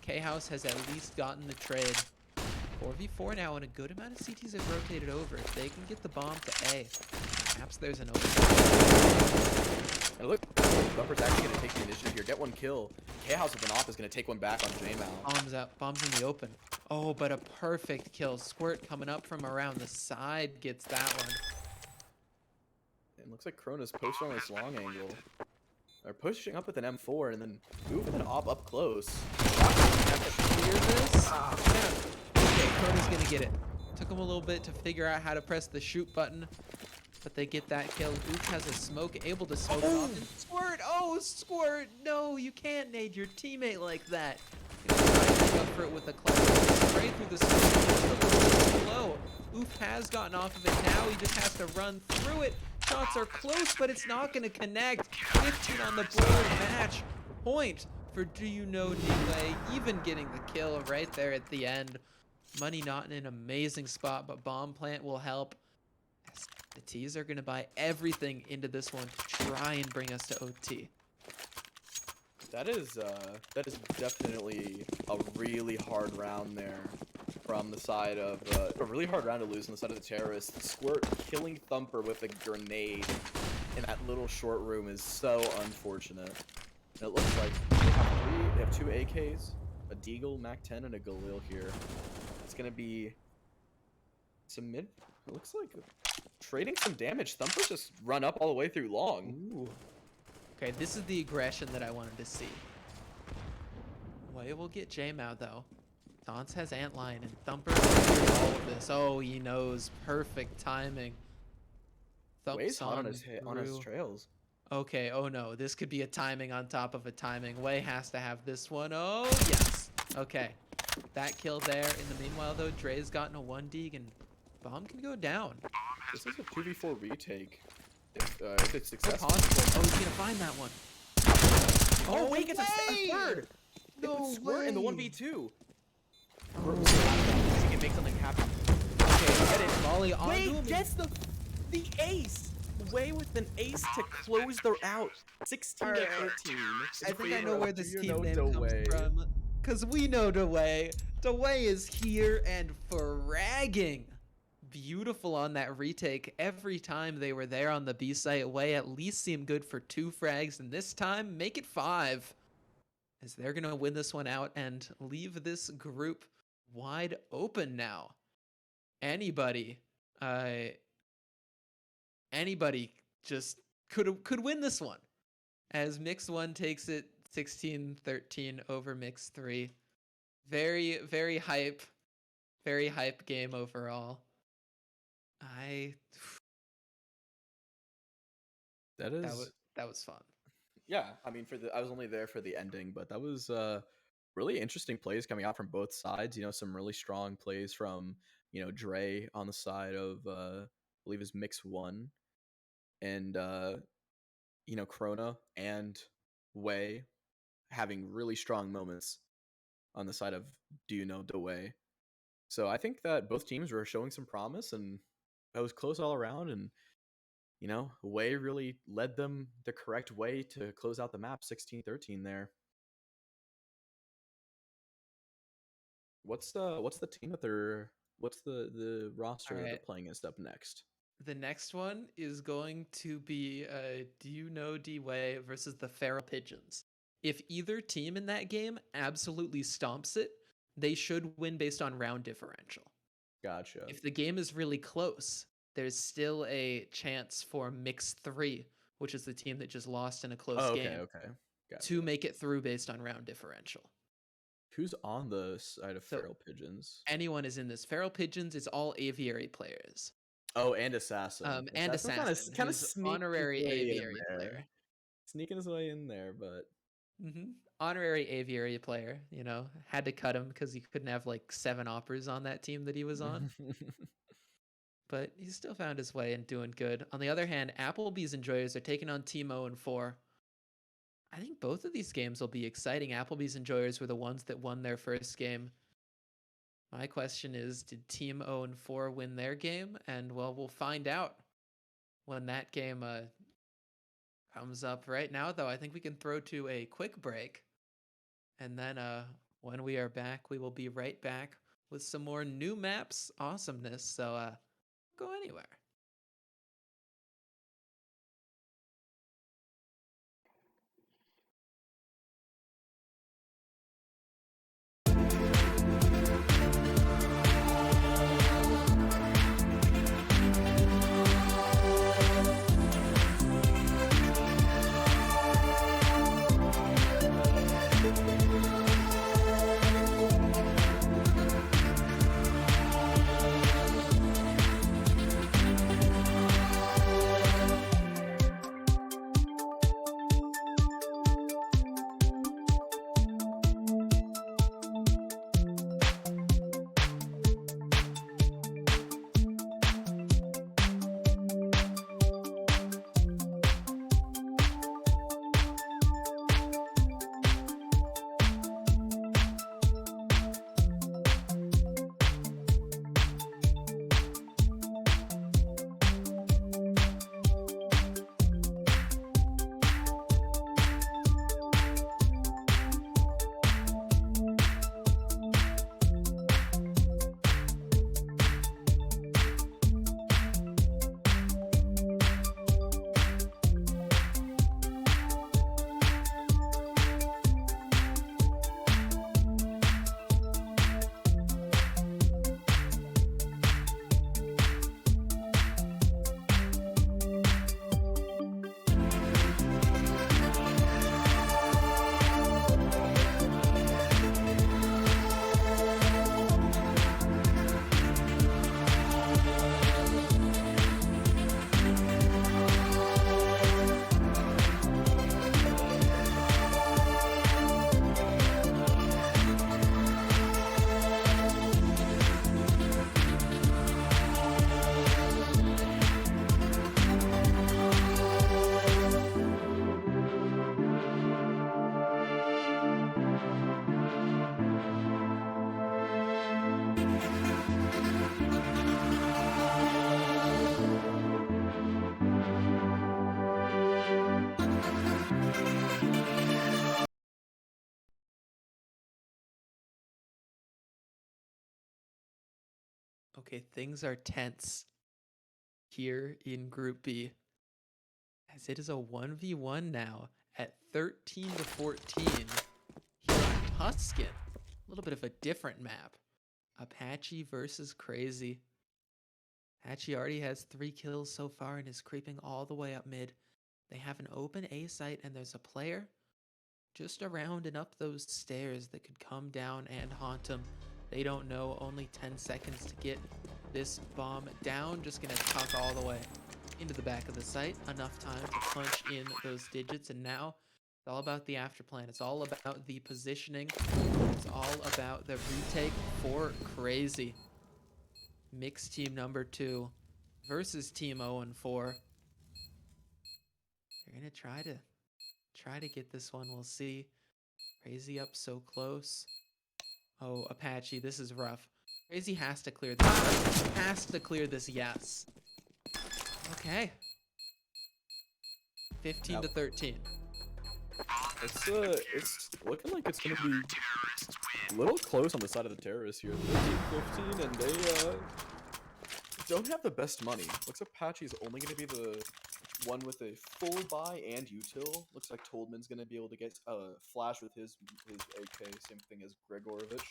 K-House has at least gotten the trade. 4v4 now, and a good amount of CTs have rotated over. If they can get the bomb to A, perhaps there's an opening. And look, Thumper's actually going to take the initiative here, get one kill. K-House with an op is going to take one back on J-Mao. Bombs out, bombs in the open. Oh, but a perfect kill. Squirt coming up from around the side gets that one. It looks like Krona's posted on this long angle. They're pushing up with an M4 and then moving an op up close. Clear this. Okay, Krona's gonna get it. Took him a little bit to figure out how to press the shoot button, but they get that kill. Oof has a smoke, able to smoke it off. And Squirt! Oh, Squirt! No, you can't nade your teammate like that. Gonna try to go for it with a clutch. Straight through the smoke. Just a little bit slow. Oof has gotten off of it. Now he just has to run through it. Shots are close, but it's not going to connect. 15 on the board. Match point for Do You Know Delay. Even getting the kill right there at the end. Money not in an amazing spot, but Bomb Plant will help. The T's are going to buy everything into this one to try and bring us to OT. That is definitely a really hard round there from the side of a really hard round to lose on the side of the terrorists. Squirt killing Thumper with a grenade in that little short room is so unfortunate. And it looks like they have two AKs, a Deagle, Mac-10, and a Galil here. It's gonna be some mid. It looks like trading some damage. Thumper's just run up all the way through long. Ooh. Okay, this is the aggression that I wanted to see. Way will get J-Mao though. Dance has Antlion and Thumper hears all of this. Oh, he knows. Perfect timing. Way's hot on his trails. Okay, oh no. This could be a timing on top of a timing. Way has to have this one. Oh, yes. Okay. That kill there. In the meanwhile, though, Dre's gotten a 1 dig and Bomb can go down. This is a 2v4 retake. If it's successful. Possible. Oh, he's gonna find that one. Oh, Way gets a third! No Squirt way! in the 1v2. He can make something happen. Okay, get it. Volley on Way him. gets the ace. Way with an ace to close the out. 16 to 13. I think I know where this Do you team know name DeWay? comes from. Because we know DeWay. DeWay is here and fragging. Beautiful on that retake. Every time they were there on the B site, Way at least seemed good for 2 frags. And this time, make it 5. As they're going to win this one out and leave this group wide open now. Anybody just could win this one, as Mix 1 takes it 16-13 over Mix 3. Very, very hype game overall. That was fun. Yeah, I mean, I was only there for the ending, but that was really interesting plays coming out from both sides. You know, some really strong plays from, you know, Dre on the side of I believe is Mix 1, and you know, Krona and Way having really strong moments on the side of Do You Know DeWay. So I think that both teams were showing some promise, and it was close all around, and you know, Way really led them the correct way to close out the map, 16-13 there. What's the team that what's the roster that they're playing against up next? The next one is going to be Do You Know D-Way versus the Feral Pigeons. If either team in that game absolutely stomps it, they should win based on round differential. Gotcha. If the game is really close, there's still a chance for Mix 3, which is the team that just lost in a close game, Gotcha. to make it through based on round differential. Who's on the side of Feral Pigeons? Anyone is in this. Feral Pigeons is all aviary players. Oh, and Assassin. And Assassin, kind of who's honorary aviary player. Sneaking his way in there, but... Honorary aviary player, you know, had to cut him because he couldn't have like 7 operas on that team that he was on. But he still found his way and doing good. On the other hand, Applebee's Enjoyers are taking on Team 0-4. I think both of these games will be exciting. Applebee's Enjoyers were the ones that won their first game. My question is, did Team 0-4 win their game? And well, we'll find out when that game comes up. Right now, though, I think we can throw to a quick break. And then when we are back, we will be right back with some more new maps awesomeness. So go anywhere. Okay, things are tense here in Group B, as it is a 1v1 now at 13 to 14 here on Tuscan. A little bit of a different map. Apache versus Crazy. Apache already has 3 kills so far and is creeping all the way up mid. They have an open A site and there's a player just around and up those stairs that could come down and haunt them. They don't know, only 10 seconds to get this bomb down. Just gonna tuck all the way into the back of the site. Enough time to punch in those digits, and now it's all about the after plan. It's all about the positioning. It's all about the retake for Crazy. Mixed team number 2 versus team 0-4. They're gonna try to get this one. We'll see. Crazy up so close. Oh, Apache, this is rough. Crazy has to clear this. Right? Has to clear this, yes. Okay. 15 to 13. It's looking like it's gonna be a little close on the side of the terrorists here. 13-15, and they don't have the best money. Looks like Apache's only gonna be the one with a full buy and util. Looks like Toldman's gonna be able to get flash with his AK, same thing as Gregorovich.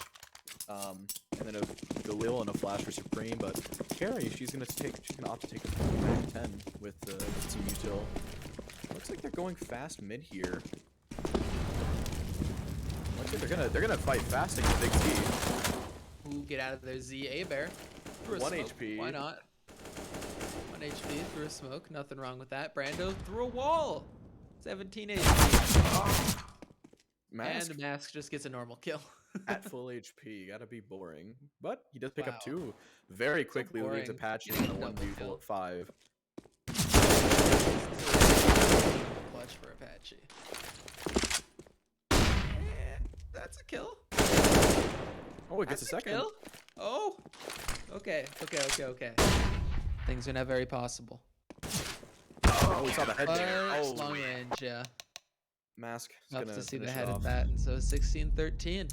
And then a Galil and a flash for Supreme, but Carrie, she's gonna opt to take a back 10 with some util. Looks like they're going fast mid here. Looks like they're gonna fight fast against Big Z. Ooh, get out of there, Z. A-Bear. 1 smoke. HP. Why not? 1 HP through a smoke. Nothing wrong with that. Brando through a wall. 17 HP. Mask And Mask just gets a normal kill. at full HP. Gotta be boring. But he does pick Wow. up 2. Very quickly leads boring. Apache Getting in a a double 1v5. Clutch for Apache. That's a kill. Oh, it gets That's a second. kill. Oh. Okay. Things are not very possible. Oh, we saw the head there. But Oh, long range, yeah. Mask is Tough gonna to see the finish head off. of that. And so 16-13.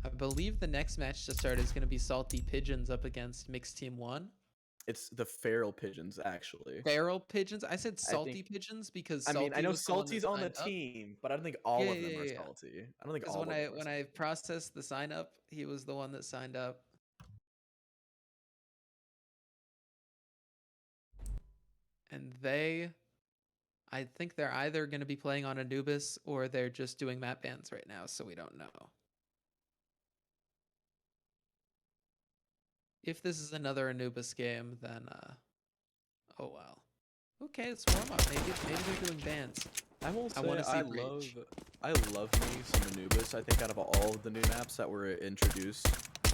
I believe the next match to start is going to be Salty Pigeons up against Mixed Team 1. It's the feral pigeons, actually. Feral Pigeons? I said I Salty think- Pigeons because I mean, I know was the one that Salty's on the signed up. team, but I don't think all Yeah, of them yeah, are yeah. Salty. I don't think Because all when of them are I processed the sign up, he was the one that signed up. And I think they're either going to be playing on Anubis or they're just doing map bans right now, so we don't know. If this is another Anubis game, then oh well. Okay, it's warm up. Maybe they're doing bans. I will say I wanna see I Breach. love me some Anubis. I think out of all of the new maps that were introduced,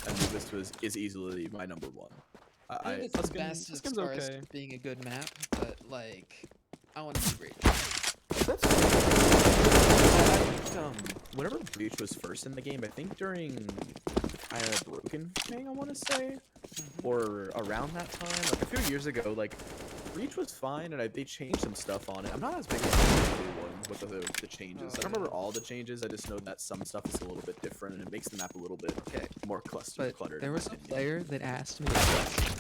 Anubis is easily my number 1. I think it's the best as Tuscan's far as okay. being a good map, but like, I want to see Breach. That's whenever Breach was first in the game, I think during Broken Fang, I want to say, or around that time, like a few years ago, like Breach was fine, and they changed some stuff on it. I'm not as big as the one with the changes. I don't remember all the changes. I just know that some stuff is a little bit different, and it makes the map a little bit more cluttered. But there in was my a opinion. player that asked me a question.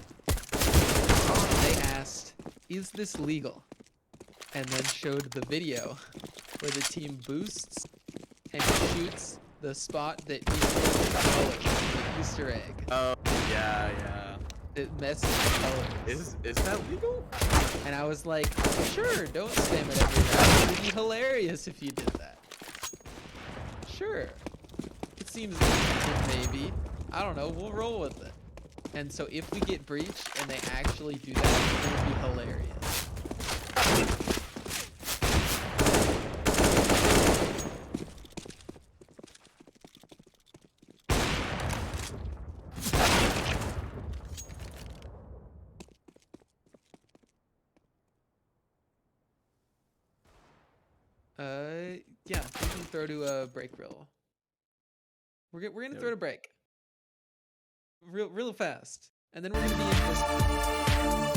They asked, "Is this legal?" And then showed the video where the team boosts and shoots the spot that the Easter egg. Oh yeah. It messes with colors. Is that legal? And I was like, sure, don't spam it every round. It would be hilarious if you did that. Sure. It seems maybe. I don't know. We'll roll with it. And so if we get breached and they actually do that, it would be hilarious. Yeah, we can throw to a break real. We're gonna throw to break. Real fast. And then we're gonna be in this.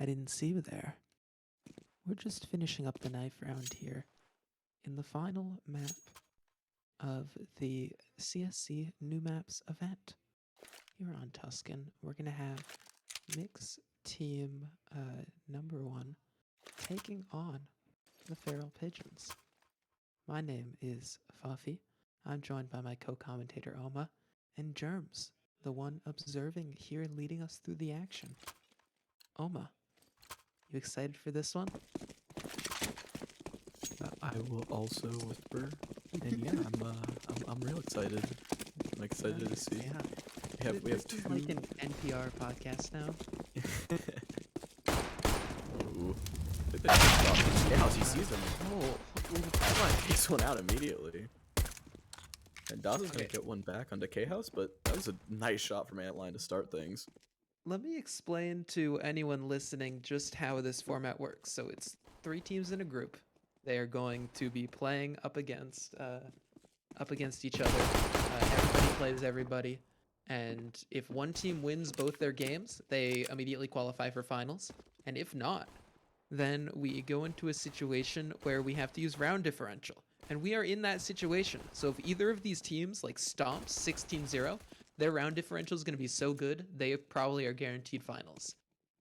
I didn't see you there. We're just finishing up the knife round here in the final map of the CSC New Maps event. Here on Tuscan, we're going to have Mix Team number 1 taking on the Feral Pigeons. My name is Fuffy. I'm joined by my co-commentator Oma, and Germs, the one observing here leading us through the action. Oma, you excited for this one? I will also whisper, and yeah, I'm real excited. I'm excited to see. Yeah. We have This is two. like an NPR podcast now. Ooh. Yeah, he sees him. Oh, Come on, takes one out immediately. And Dawson's gonna Okay. get one back on Decay House, but that was a nice shot from Antline to start things. let me explain to anyone listening just how this format works. So it's 3 teams in a group. They are going to be playing up against each other. Everybody plays everybody, and if one team wins both their games, they immediately qualify for finals. And if not, then we go into a situation where we have to use round differential. And we are in that situation. So if either of these teams like stomps 16-0, their round differential is going to be so good, they probably are guaranteed finals.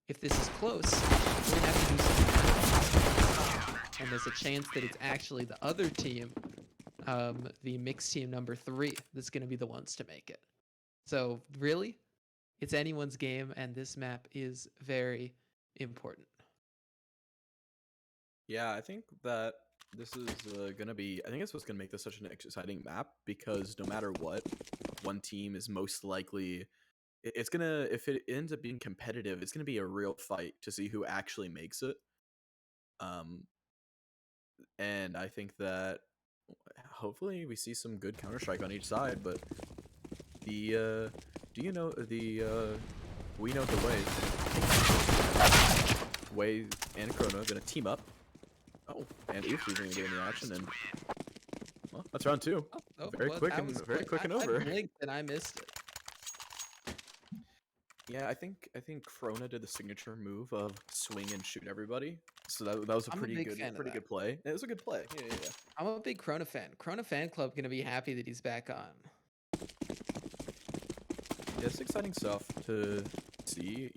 If this is close, we're going to have to do something. And there's a chance that it's actually the other team, the mixed team number 3, that's going to be the ones to make it. So really, it's anyone's game, and this map is very important. Yeah, I think that this is gonna be. I think it's what's gonna make this such an exciting map, because no matter what, one team is most likely. It's gonna, if it ends up being competitive, it's gonna be a real fight to see who actually makes it. And I think that hopefully we see some good Counter-Strike on each side. But the do you know the we know the way and Chrono are gonna team up. Oh, and Oof is gonna get in the action, and well, that's round 2. Very well, quick that and was very quick and I over. blinked and I missed it. Yeah, I think Krona did the signature move of swing and shoot everybody. So that was a I'm a pretty big good fan of that. play. It was a good play. Yeah. I'm a big Krona fan. Krona fan club gonna be happy that he's back on. Yeah, it's exciting stuff to see,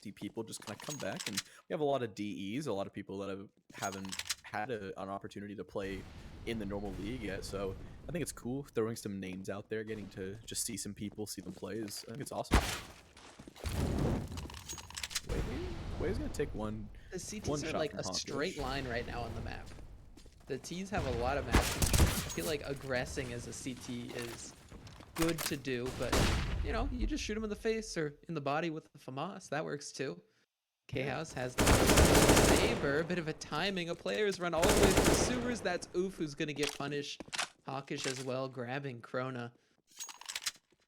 see people just kind of come back. And we have a lot of DEs, a lot of people that haven't had an opportunity to play in the normal league yet. So I think it's cool throwing some names out there, getting to just see some people, see them play. I think it's awesome. Way's gonna take one. The One CTs are shot like from a Hawkish. straight line right now on the map. The Ts have a lot of matches. I feel like aggressing as a CT is good to do, but you just shoot him in the face or in the body with the FAMAS. That works too. K-House has the Saber, bit of a timing. A player's run all the way through sewers. That's Oof who's gonna get punished. Hawkish as well, grabbing Krona.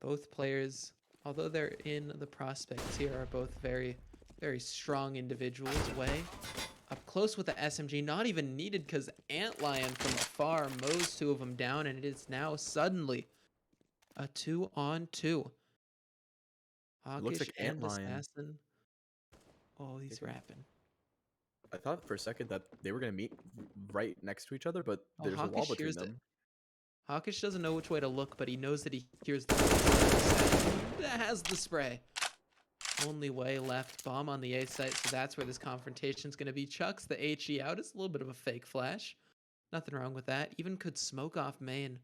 Both players, although they're in the prospects here, are both very, very strong individuals. Way up close with the SMG, not even needed because Antlion from afar mows 2 of them down, and it is now suddenly a 2-on-2. Hawkish Looks like and Antlion. Assassin. Oh, he's rapping. I thought for a second that they were gonna meet right next to each other, but Oh, there's a wall Hawkish between hears it. them. Hawkish doesn't know which way to look, but he knows that he hears the that has the spray. Only way left. Bomb on the A site, so that's where this confrontation's going to be. Chucks the HE out. It's a little bit of a fake flash. Nothing wrong with that. Even could smoke off main.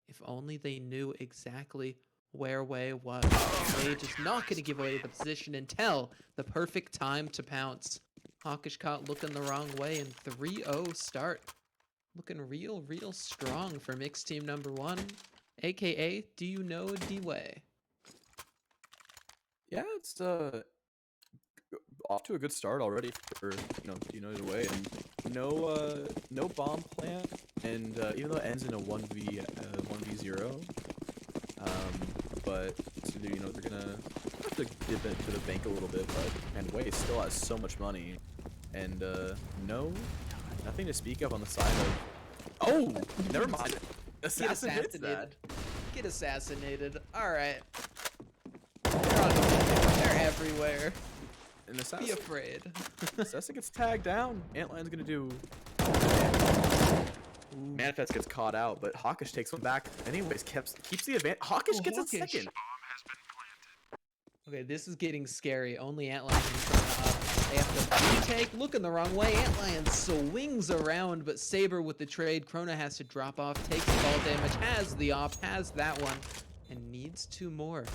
If only they knew exactly where Way was. Way just not going to give away the position until the perfect time to pounce. Hawkish caught looking the wrong way, and 3-0 start. Looking real strong for mixed team number 1. AKA, do you know D-Way? Yeah, it's off to a good start already for the way, and no bomb plant, and even though it ends in a 1v0, but they're gonna have to dip into the bank a little bit, but and Way still has so much money, and nothing to speak of on the side of. Oh, never mind. Assassin hits that. Get assassinated. All right. They're everywhere. And Be Assassin, afraid. Assassin gets tagged down. Antline's gonna do. Manifest gets caught out, but Hawkish takes one back. Anyways, keeps the advantage. Hawkish Oh, gets Hawkish. a second. Bomb has been planted. Okay, this is getting scary. Only Antlion can turn up. They have to retake. Looking the wrong way. Antlion swings around, but Saber with the trade. Krona has to drop off, takes the fall damage, has the op, has that one, and needs two more.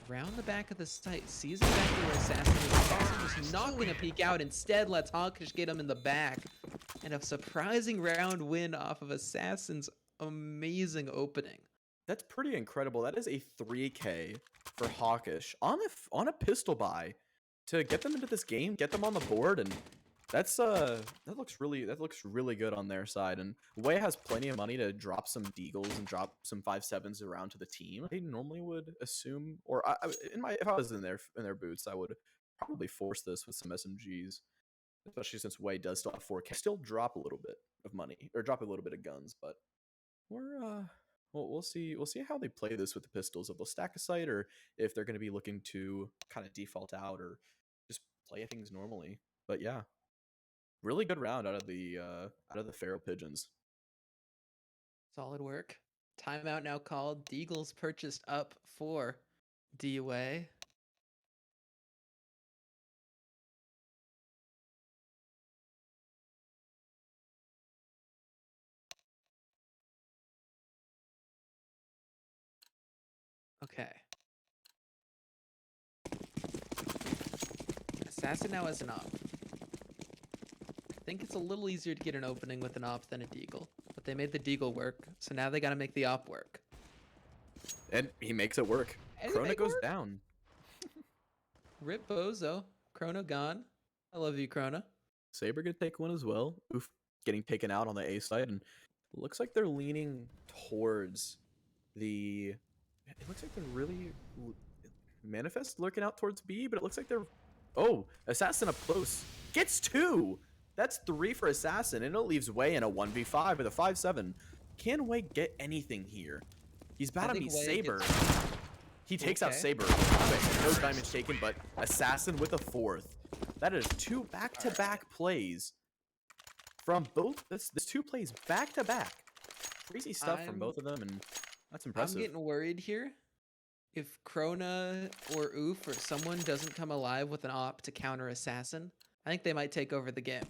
Round the back of the site, sees exactly where Assassin is. Assassin just not gonna peek out. Instead, lets Hawkish get him in the back. And a surprising round win off of Assassin's amazing opening. That's pretty incredible. That is a 3K for Hawkish on a pistol buy to get them into this game, get them on the board, and that looks really good on their side. And Wei has plenty of money to drop some deagles and drop some 5.7s around to the team. They normally would assume, or if I was in their boots, I would probably force this with some SMGs, especially since Wei does still have 4K. Still drop a little bit of money or drop a little bit of guns, but we'll see how they play this with the pistols. If they'll stack a site or if they're going to be looking to kind of default out or just play things normally. But yeah, really good round out of the Pharaoh Pigeons. Solid work. Timeout now called. Deagles purchased up for D-Way. Okay. Assassin now has an op. I think it's a little easier to get an opening with an op than a deagle, but they made the deagle work, so now they gotta make the op work. And he makes it work. And Krona goes down. Rip Bozo. Krona gone. I love you, Krona. Saber gonna take one as well. Oof, getting taken out on the A side, and looks like they're leaning towards the. It looks like they're really Manifest lurking out towards B, but it looks like they're. Oh, Assassin up close gets 2. That's 3 for Assassin, and it leaves Wei in a 1v5 with a 5.7. Can Wei get anything here? He's about to meet Saber. He takes out Saber. No damage taken, but Assassin with a 4th. That is 2 back-to-back plays from both. This 2 plays back-to-back. Crazy stuff from both of them, and that's impressive. I'm getting worried here. If Krona or Oof or someone doesn't come alive with an op to counter Assassin, I think they might take over the game.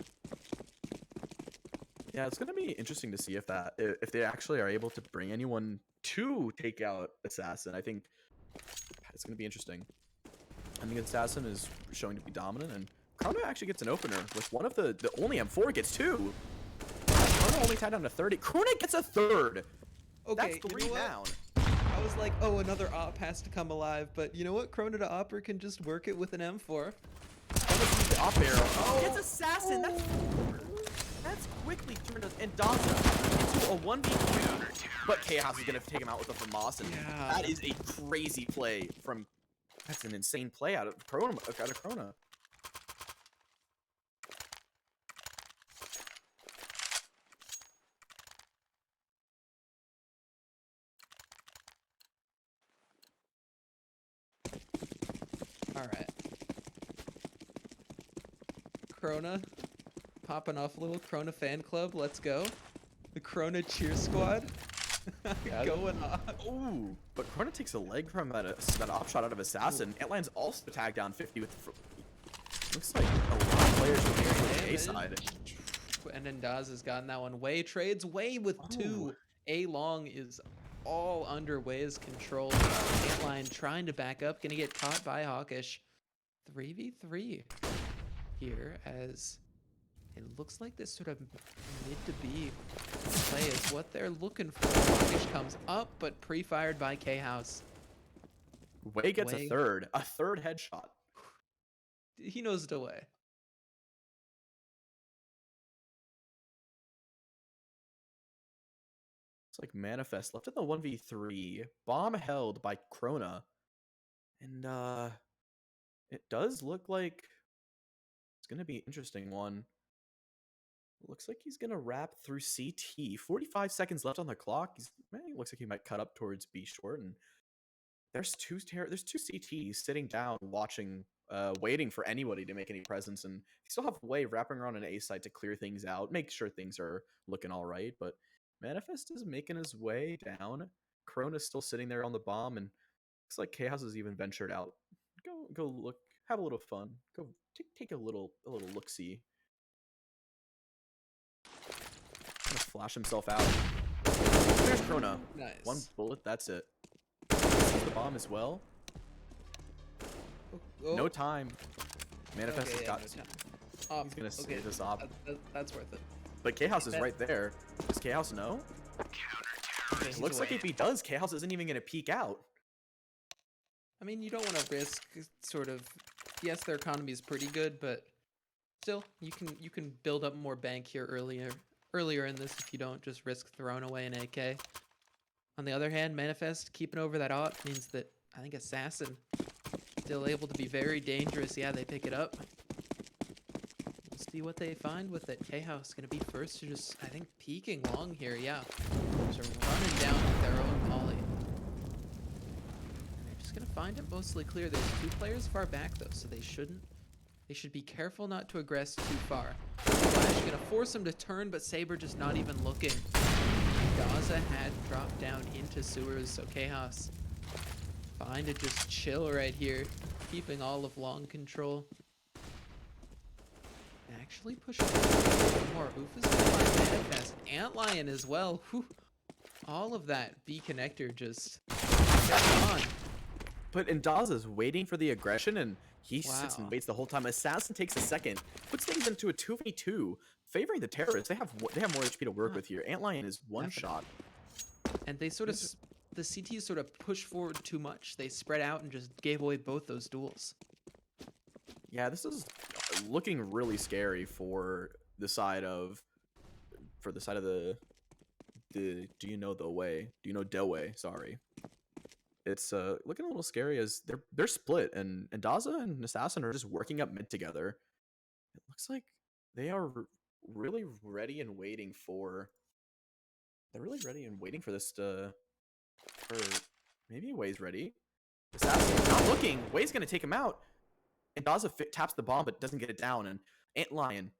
Yeah, it's gonna be interesting to see if they actually are able to bring anyone to take out Assassin. I think it's gonna be interesting. I think Assassin is showing to be dominant, and Krona actually gets an opener with one of the only M4 gets 2. Krona only tied down to 30. Krona gets a 3rd. Okay, That's 3 down. I was like, oh, another op has to come alive, but you know what? Krona to Opera can just work it with an M4. The op arrow. Gets Assassin. That's quickly turned us and Daza into a 1v2. But Chaos is gonna take him out with a FAMAS, and that is a crazy play from. That's an insane play out of Krona. All right. Krona popping off a little Krona fan club. Let's go. The Krona cheer squad going off. Ooh, but Krona takes a leg from that op shot out of Assassin. Antline's also tagged down 50 with. Looks like a lot of players are here on the A side. And then Daz has gotten that one. Wei trades. Wei with 2. A long is all under Wei's control. Antline trying to back up. Gonna get caught by Hawkish. 3v3 here as it looks like this sort of mid to B play is what they're looking for. Hawkish comes up, but pre-fired by K-House. Wei gets a 3rd headshot. He knows the way. It's like Manifest left in the 1v3. Bomb held by Krona. And it does look like it's going to be an interesting one. Looks like he's going to wrap through CT. 45 seconds left on the clock. It looks like he might cut up towards B short. And there's there's two CTs sitting down watching, waiting for anybody to make any presence, and you still have Way wrapping around an A site to clear things out, make sure things are looking all right. But Manifest is making his way down. Corona's still sitting there on the bomb, and looks like Chaos has even ventured out. Go look, have a little fun. Go take a little look see. Gonna flash himself out. There's Corona. Nice. One bullet, that's it. Sees the bomb as well. Oh, No time. Manifest okay, has yeah, got. no time. Op, He's gonna save okay, this op. that's worth it. But K-House is That- right there. Does K-House know? Okay, he's Looks like away. if he does, K-House isn't even gonna peek out. I mean, you don't want to risk sort of. Yes, their economy is pretty good, but still, you can build up more bank here earlier in this if you don't just risk throwing away an AK. On the other hand, Manifest keeping over that op means that I think Assassin still able to be very dangerous. Yeah, they pick it up. We'll see what they find with it. K-House gonna be first to just, I think, peeking long here. Yeah, just running down with their own volley. And they're just gonna find it mostly clear. There's two players far back though, so they should be careful not to aggress too far. Flash gonna force him to turn, but Saber just not even looking. Gaza had dropped down into sewers, so Chaos fine to just chill right here, keeping all of long control. Actually pushing more. Oof is gonna find Manifest. Antlion as well. Whew. All of that B connector just kept on. But Indaza's waiting for the aggression, and he sits and Wow. waits the whole time. Assassin takes a second, puts things into a 2v2, favoring the terrorists. They have more HP to work Huh. with here. Antlion is one Definitely. shot. And they sort of, the CTs sort of pushed forward too much. They spread out and just gave away both those duels. Yeah, this is looking really scary for the side of the do you know the way? Do you know Delway? Sorry. It's looking a little scary as they're split, and Daza and Assassin are just working up mid together. It looks like they are really ready and waiting for. They're really ready and waiting for this to. Or maybe Way's ready. Assassin not looking. Way's gonna take him out. And Daza taps the bomb but doesn't get it down. And Antlion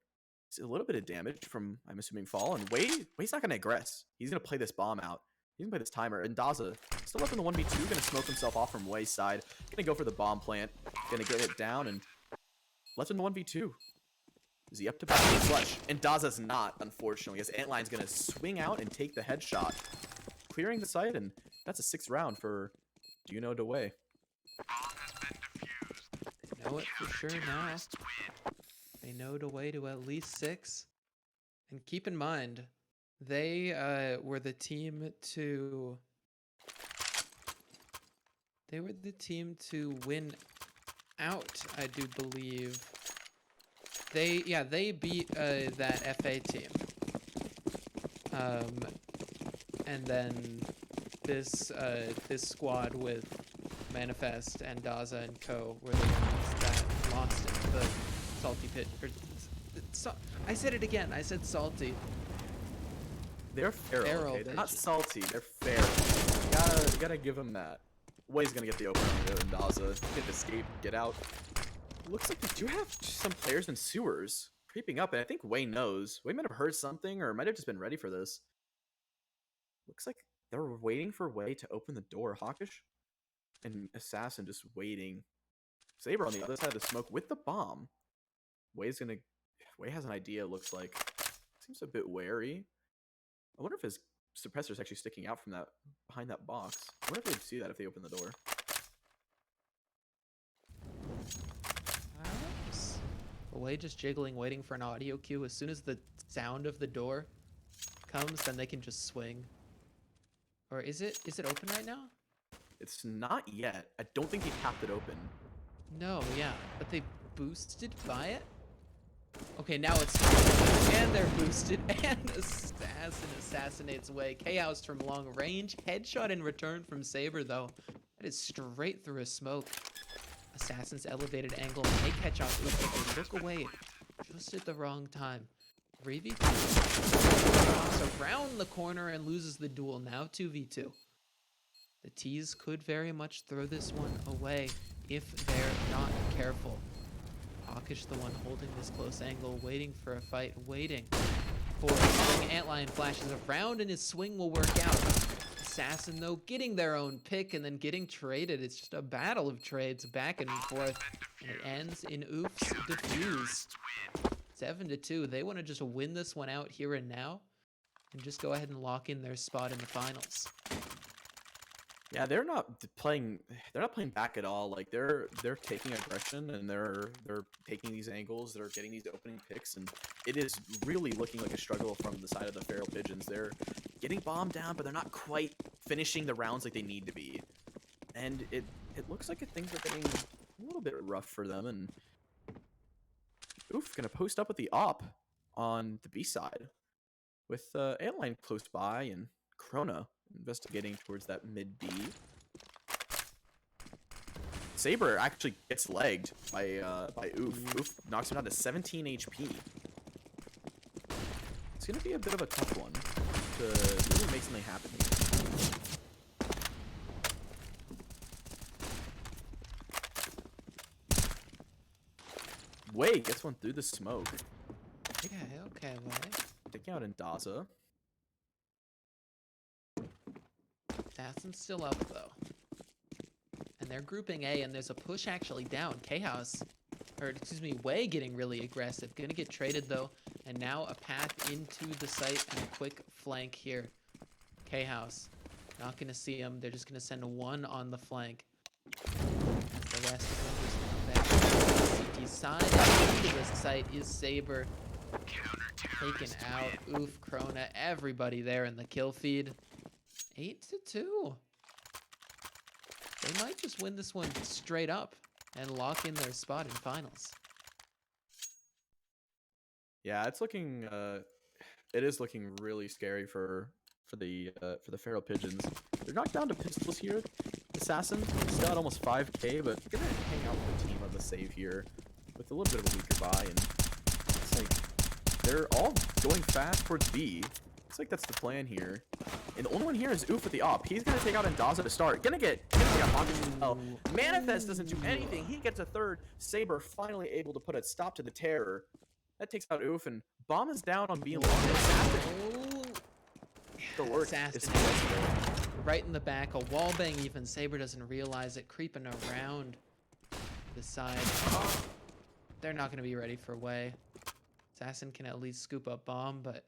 a little bit of damage from, I'm assuming, Fall. And Way's not gonna aggress. He's gonna play this bomb out. He's gonna play this timer. And Daza still up in the 1v2, gonna smoke himself off from Way's side. Gonna go for the bomb plant. Gonna get it down and left in the 1v2. Is he up to bat with flush? And Daza's not, unfortunately, as Antlion's gonna swing out and take the headshot. Clearing the site, and that's a 6th round for Do You Know DeWay. They know it for sure now. They know the way to at least 6. And keep in mind, they were the team to. They were the team to win out, I do believe. They beat that FA team. And then this squad with Manifest and Daza and Co were the ones that lost it to the salty pit. I said it again. I said salty. They're feral, Feral, okay? They're not bitch. salty. They're feral. You gotta give them that. Way's gonna get the open on and Daza. Get the escape, get out. Looks like they do have some players in sewers creeping up, and I think Way knows. Way might have heard something, or might have just been ready for this. Looks like they're waiting for Way to open the door. Hawkish and Assassin just waiting. Saber on the other side of the smoke with the bomb. Way has an idea, it looks like. Seems a bit wary. I wonder if his suppressor's actually sticking out from behind that box. I wonder if they'd see that if they open the door. Away just jiggling, waiting for an audio cue. As soon as the sound of the door comes, then they can just swing. Or is it open right now? It's not yet. I don't think he tapped it open. No, yeah, but they boosted by it? Okay, now it's and they're boosted, and Assassin assassinates Way. Chaos from long range. Headshot in return from Saber, though. That is straight through a smoke. Assassin's elevated angle may catch up, but they look away just at the wrong time. 3v2. Cross around the corner and loses the duel. Now 2v2. The T's could very much throw this one away if they're not careful. Hawkish, the one holding this close angle, waiting for a fight, waiting for a swing. Antlion flashes around and his swing will work out. Assassin, though, getting their own pick and then getting traded. It's just a battle of trades back and forth. And it ends in Oof's defuse. 7-2. They want to just win this one out here and now and just go ahead and lock in their spot in the finals. Yeah, they're not playing back at all. Like they're taking aggression and they're taking these angles, they're getting these opening picks, and it is really looking like a struggle from the side of the Feral Pigeons. They're getting bombed down, but they're not quite finishing the rounds like they need to be. And it looks like things are getting a little bit rough for them, and Oof gonna post up with the op on the B side with Antline close by and Krona investigating towards that mid B. Saber actually gets legged by Oof. Oof knocks him down to 17 HP. It's gonna be a bit of a tough one to really make something happen here. Wait, gets one through the smoke. Okay, Way. Taking out Indaza. Assassin's still up, though. And they're grouping A, and there's a push actually down. K-House, or excuse me, Way getting really aggressive. Gonna get traded, though. And now a path into the site and a quick flank here. K-House, not gonna see him. They're just gonna send one on the flank. The rest of them just come back to the CT side. And into the site is Saber. Taken out. Oof, Krona, everybody there in the kill feed. 8-2. They might just win this one straight up and lock in their spot in finals. Yeah, it's looking it is looking really scary for the Feral Pigeons. They're knocked down to pistols here. Assassin still at almost 5k, but gonna hang out with the team on the save here with a little bit of a weaker buy, and it's like they're all going fast towards B. Looks like that's the plan here. And the only one here is Oof with the op. He's going to take out Indaza to start. Gonna take out Hawkish as well. Manifest doesn't do anything. He gets a third. Saber finally able to put a stop to the terror. That takes out Oof, and Bomb is down on B long. The work Assassin is right in the back. A wallbang even. Saber doesn't realize it. Creeping around the side. They're not going to be ready for Way. Assassin can at least scoop up Bomb, but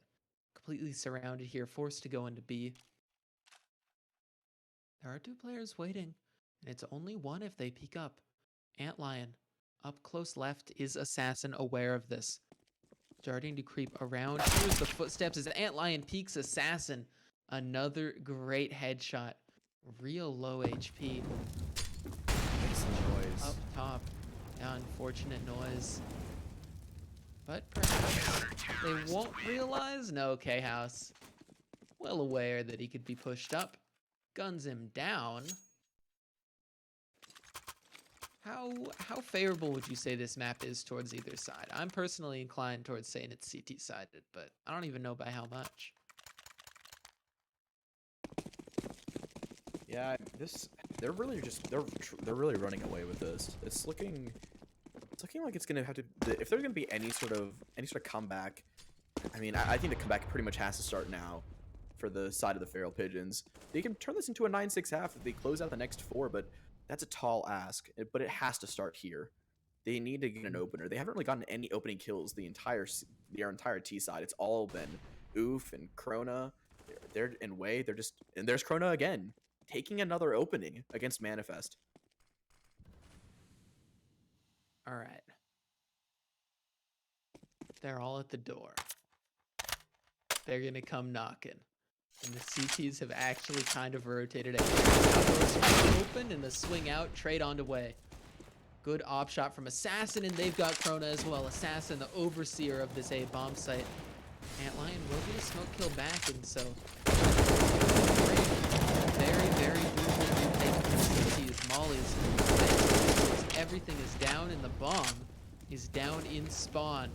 completely surrounded here, forced to go into B. There are two players waiting, and it's only one if they peek up. Antlion, up close left, is Assassin aware of this. Starting to creep around. Here's the footsteps as Antlion peeks Assassin. Another great headshot. Real low HP. Makes some noise. Up top. Yeah, unfortunate noise. But perhaps they won't realize? No, K-House. Well aware that he could be pushed up. Guns him down. How favorable would you say this map is towards either side? I'm personally inclined towards saying it's CT-sided, but I don't even know by how much. Yeah, they're really really running away with this. It's looking like it's gonna have to, if there's gonna be any sort of comeback. I mean, I think the comeback pretty much has to start now for the side of the Feral Pigeons. They can turn this into a 9-6 half if they close out the next 4, but that's a tall ask. But it has to start here. They need to get an opener. They haven't really gotten any opening kills the entire T side. It's all been Oof and Krona. They're in Way. They're just, and there's Krona again, taking another opening against Manifest. All right. They're all at the door. They're going to come knocking. And the CTs have actually kind of rotated it. Open and the swing out, trade on to Way. Good op shot from Assassin, and they've got Krona as well. Assassin, the overseer of this A bomb site. Antlion will get a smoke kill back, and so very movement taken from the CTs. Molly's everything is down, and the bomb is down in spawn.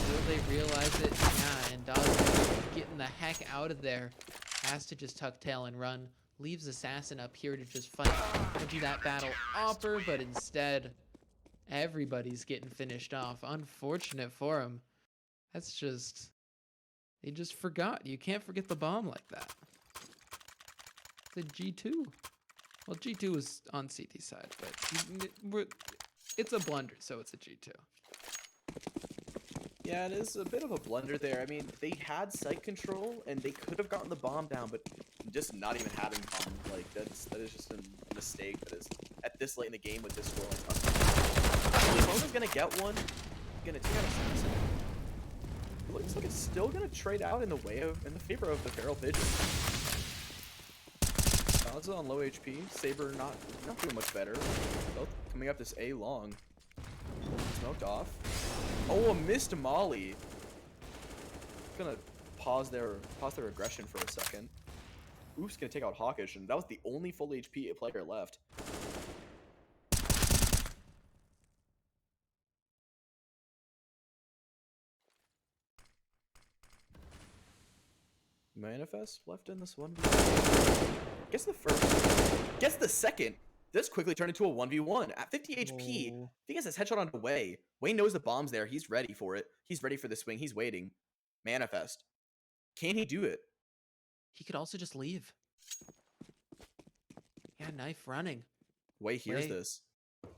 Will they realize it? Yeah, and Dawes getting the heck out of there. Has to just tuck tail and run. leaves Assassin up here to just fight and do that battle offer, but instead everybody's getting finished off. Unfortunate for him. That's just, they just forgot. You can't forget the bomb like that. It's a G2. Well, G2 was on CT side, but it's a blunder, so it's a G2. Yeah, it is a bit of a blunder there. I mean, they had site control and they could have gotten the bomb down, but just not even having bomb, like that is just a mistake. That is at this late in the game with this score. Leona's gonna get one. Gonna take out Assassin. Looks like it's still gonna trade out in the favor of the Feral Pigeon. Gaza on low HP. Saber not doing much better. Both coming up this A long. Smoked off. Oh, a missed Molly. Gonna pause their aggression for a second. Oof's gonna take out Hawkish, and that was the only full HP player left. Manifest left in this one. Guess the first. Guess the second. This quickly turned into a 1v1 at 50 HP. Whoa. He gets his headshot on the way. Wayne knows the bomb's there. He's ready for it. He's ready for the swing. He's waiting. Manifest. Can he do it? He could also just leave. Yeah, knife running. Way hears Way. this.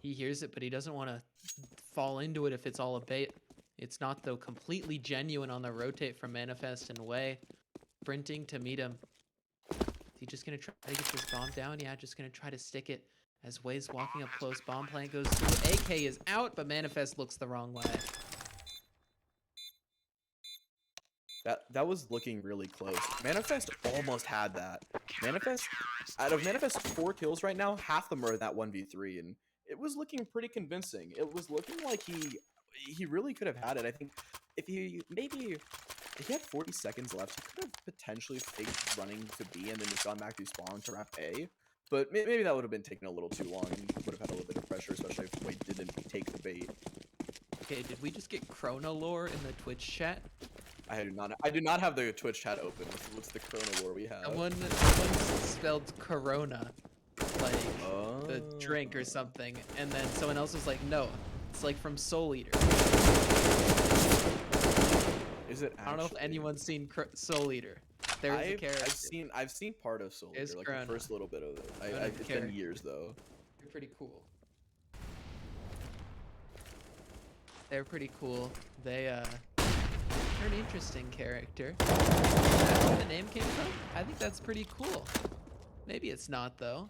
He hears it, but he doesn't want to fall into it if it's all a bait. It's not, though, completely genuine on the rotate from Manifest and Way. Sprinting to meet him. Is he just going to try to get this bomb down? Yeah, just going to try to stick it as Way's walking up close. Bomb plant goes through. AK is out, but Manifest looks the wrong way. That was looking really close. Manifest almost had that. Manifest, out of Manifest's 4 kills right now, half of them are that 1v3, and it was looking pretty convincing. It was looking like he really could have had it. I think if he had 40 seconds left, he could have potentially faked running to B and then just gone back to spawn to wrap A. But maybe that would have been taking a little too long and would have had a little bit of pressure, especially if Wade didn't take the bait. Okay, did we just get Chrono lore in the Twitch chat? I do not have the Twitch chat open. What's the Corona lore we have? Someone spelled Corona, like the drink or something, and then someone else was like, no, it's like from Soul Eater. Is it? I don't know if anyone's seen Soul Eater. There's a character. I've seen part of Soul Eater, like Corona. the first little bit of it. It's character. been years though. They're pretty cool. They're pretty cool. They're an interesting character. That's where the name came from? I think that's pretty cool. Maybe it's not though.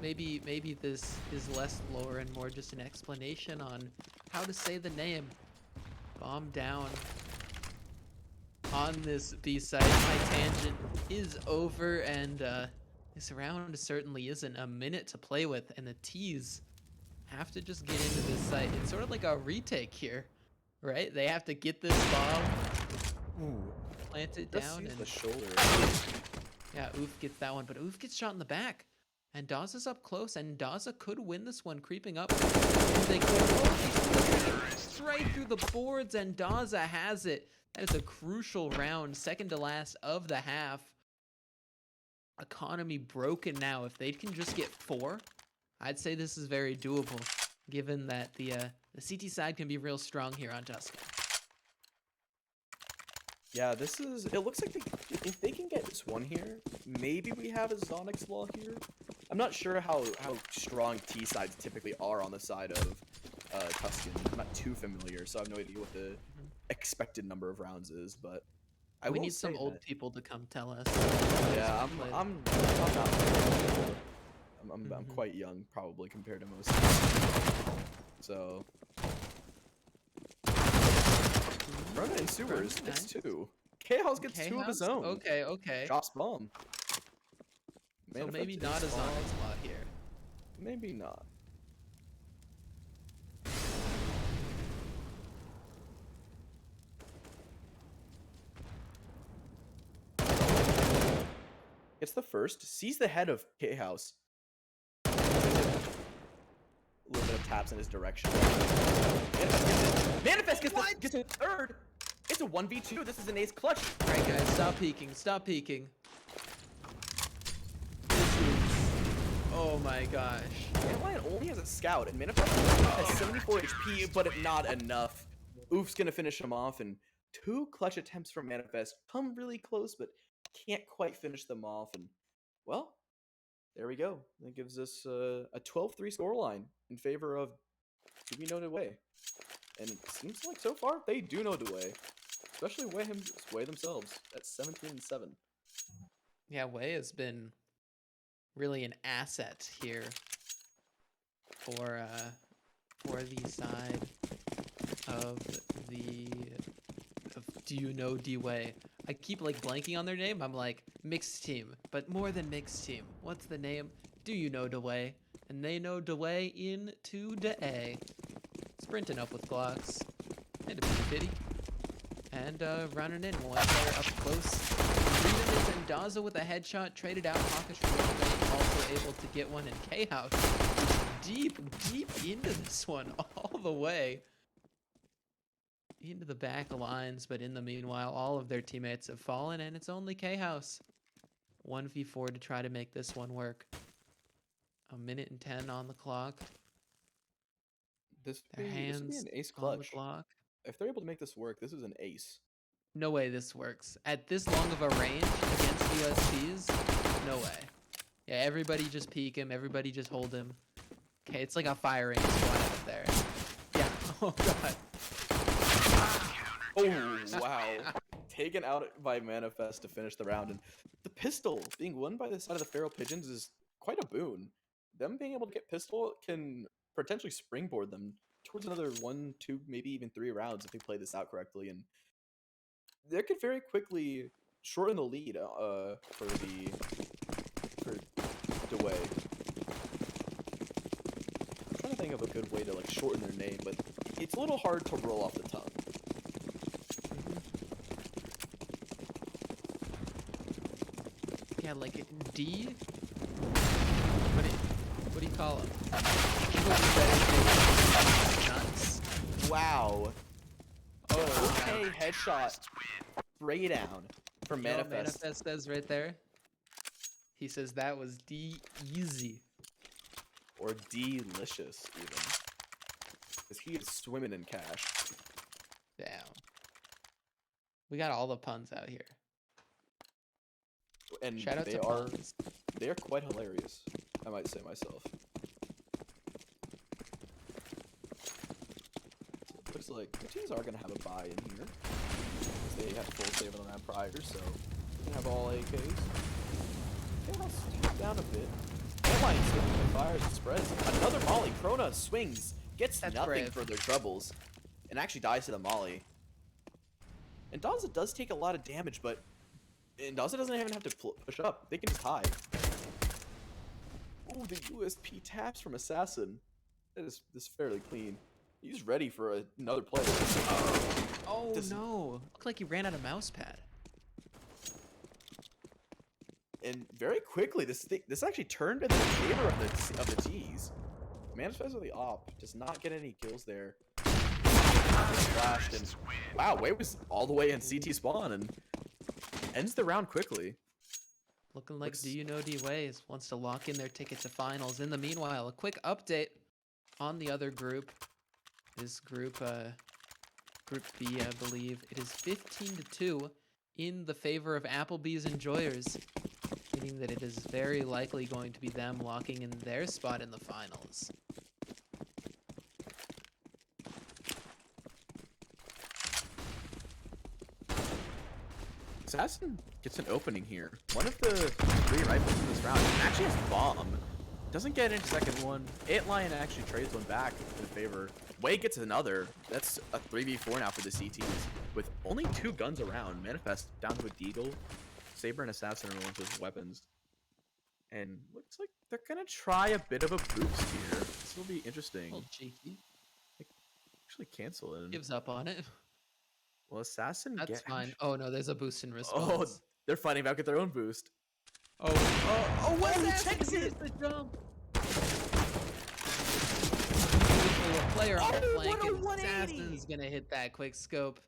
Maybe this is less lore and more just an explanation on how to say the name. Bomb down on this B site. My tangent is over, and this round certainly isn't a minute to play with, and the T's have to just get into this site. It's sort of like a retake here, right? They have to get this bomb, plant it down, and the shoulder. yeah, Oof gets that one, but Oof gets shot in the back. And Daza's up close, and Daza could win this one, creeping up. They go, oh, he's straight through the boards, and Daza has it. That is a crucial round, second to last of the half. Economy broken now. If they can just get 4, I'd say this is very doable, given that the CT side can be real strong here on Tuscan. Yeah, this is. It looks like if they can get this one here, maybe we have a Zonix Law here. I'm not sure how strong T sides typically are on the side of Tuscan. I'm not too familiar, so I have no idea what the expected number of rounds is. But We need some old people to come tell us. Yeah, I'm not. I'm quite young, probably compared to most. So. Running in sewers, it's 2. K-House gets 2 of his own. Okay. Drops bomb. So maybe not a Zonix lot here. Maybe not. Gets the first, sees the head of K-House. A little bit of taps in his direction. Manifest gets a third! It's a 1v2, this is an ace clutch! Alright guys, stop peeking. This is Oh my gosh. Antlion only has a scout, and Manifest has 74 HP, but not enough. Oof's gonna finish him off, and 2 clutch attempts from Manifest come really close, but can't quite finish them off. And, well, there we go. That gives us a 12-3 scoreline in favor of Do We Know the Way. And it seems like so far they do know the way, especially Way themselves at 17-7. Yeah, Wei has been really an asset here for the side of the Do You Know D-Way. I keep like blanking on their name. I'm like mixed team, but more than mixed team. What's the name? Do You Know DeWay? And they know DeWay into the A. Sprinting up with Glocks and a bitty and running in one player up close. Freedom is in Daza with a headshot, traded out Hawkish for one, also able to get one in K-House. Deep into this one, all the way into the back lines, but in the meanwhile, all of their teammates have fallen, and it's only K-House. 1v4 to try to make this one work. 1:10 on the clock. This Their would be hands an ace on the clutch. clock. If they're able to make this work, this is an ace. No way this works. At this long of a range against USPs, no way. Yeah, everybody just peek him. Everybody just hold him. Okay, it's like a firing squad up there. Yeah. Oh, God. Oh, wow. Taken out by Manifest to finish the round. And the pistol being won by the side of the Feral Pigeons is quite a boon. Them being able to get pistol can potentially springboard them towards another 1, 2, maybe even 3 rounds if they play this out correctly. And they could very quickly shorten the lead for DeWay. I'm trying to think of a good way to like shorten their name, but it's a little hard to roll off the tongue. Yeah, like D? What do you call him? Nuts. Wow. Oh, okay, headshot. Spray down from You know what Manifest. Manifest says right there? He says that was D-easy. Or delicious, even. Because he is swimming in cash. Damn. We got all the puns out here. And Shout out they to are puns. they are quite hilarious, I might say myself. So it looks like the teams are going to have a buy in here. Because they had full save on the round prior, so they can have all AKs. Okay, I'll step down a bit. Airline swinging fires and spreads. Another Molly. Krona swings. Gets That's nothing brave. for their troubles. And actually dies to the Molly. And Daza does take a lot of damage, but Daza doesn't even have to push up. They can just hide. Ooh, the USP taps from Assassin. That is fairly clean. He's ready for another play. Oh no! Looked like he ran out of mouse pad. And very quickly, this actually turned in the favor of the G's. Manifest with the op does not get any kills there. Flashed and wow, Wei was all the way in CT spawn and ends the round quickly. Looking like Do You Know D-Ways wants to lock in their ticket to finals. In the meanwhile, a quick update on the other group. This group, Group B, I believe. It is 15-2 in the favor of Applebee's Enjoyers, meaning that it is very likely going to be them locking in their spot in the finals. Assassin gets an opening here. One of the 3 rifles in this round actually has bomb. Doesn't get into second one. Antlion actually trades one back in favor. Wei gets another. That's a 3v4 now for the CTs. With only 2 guns around. Manifest down to a Deagle. Saber and Assassin are ones with weapons. And looks like they're gonna try a bit of a boost here. This will be A interesting. little cheeky. Actually cancel it. Gives up on it. Well, Assassin That's fine. Oh no, there's a boost in Oh, response. they're fighting back with their own boost. What's he that? checks Here's it! the jump. Beautiful player on the Oh, flank, what a and 180! Assassin's gonna hit that quick scope.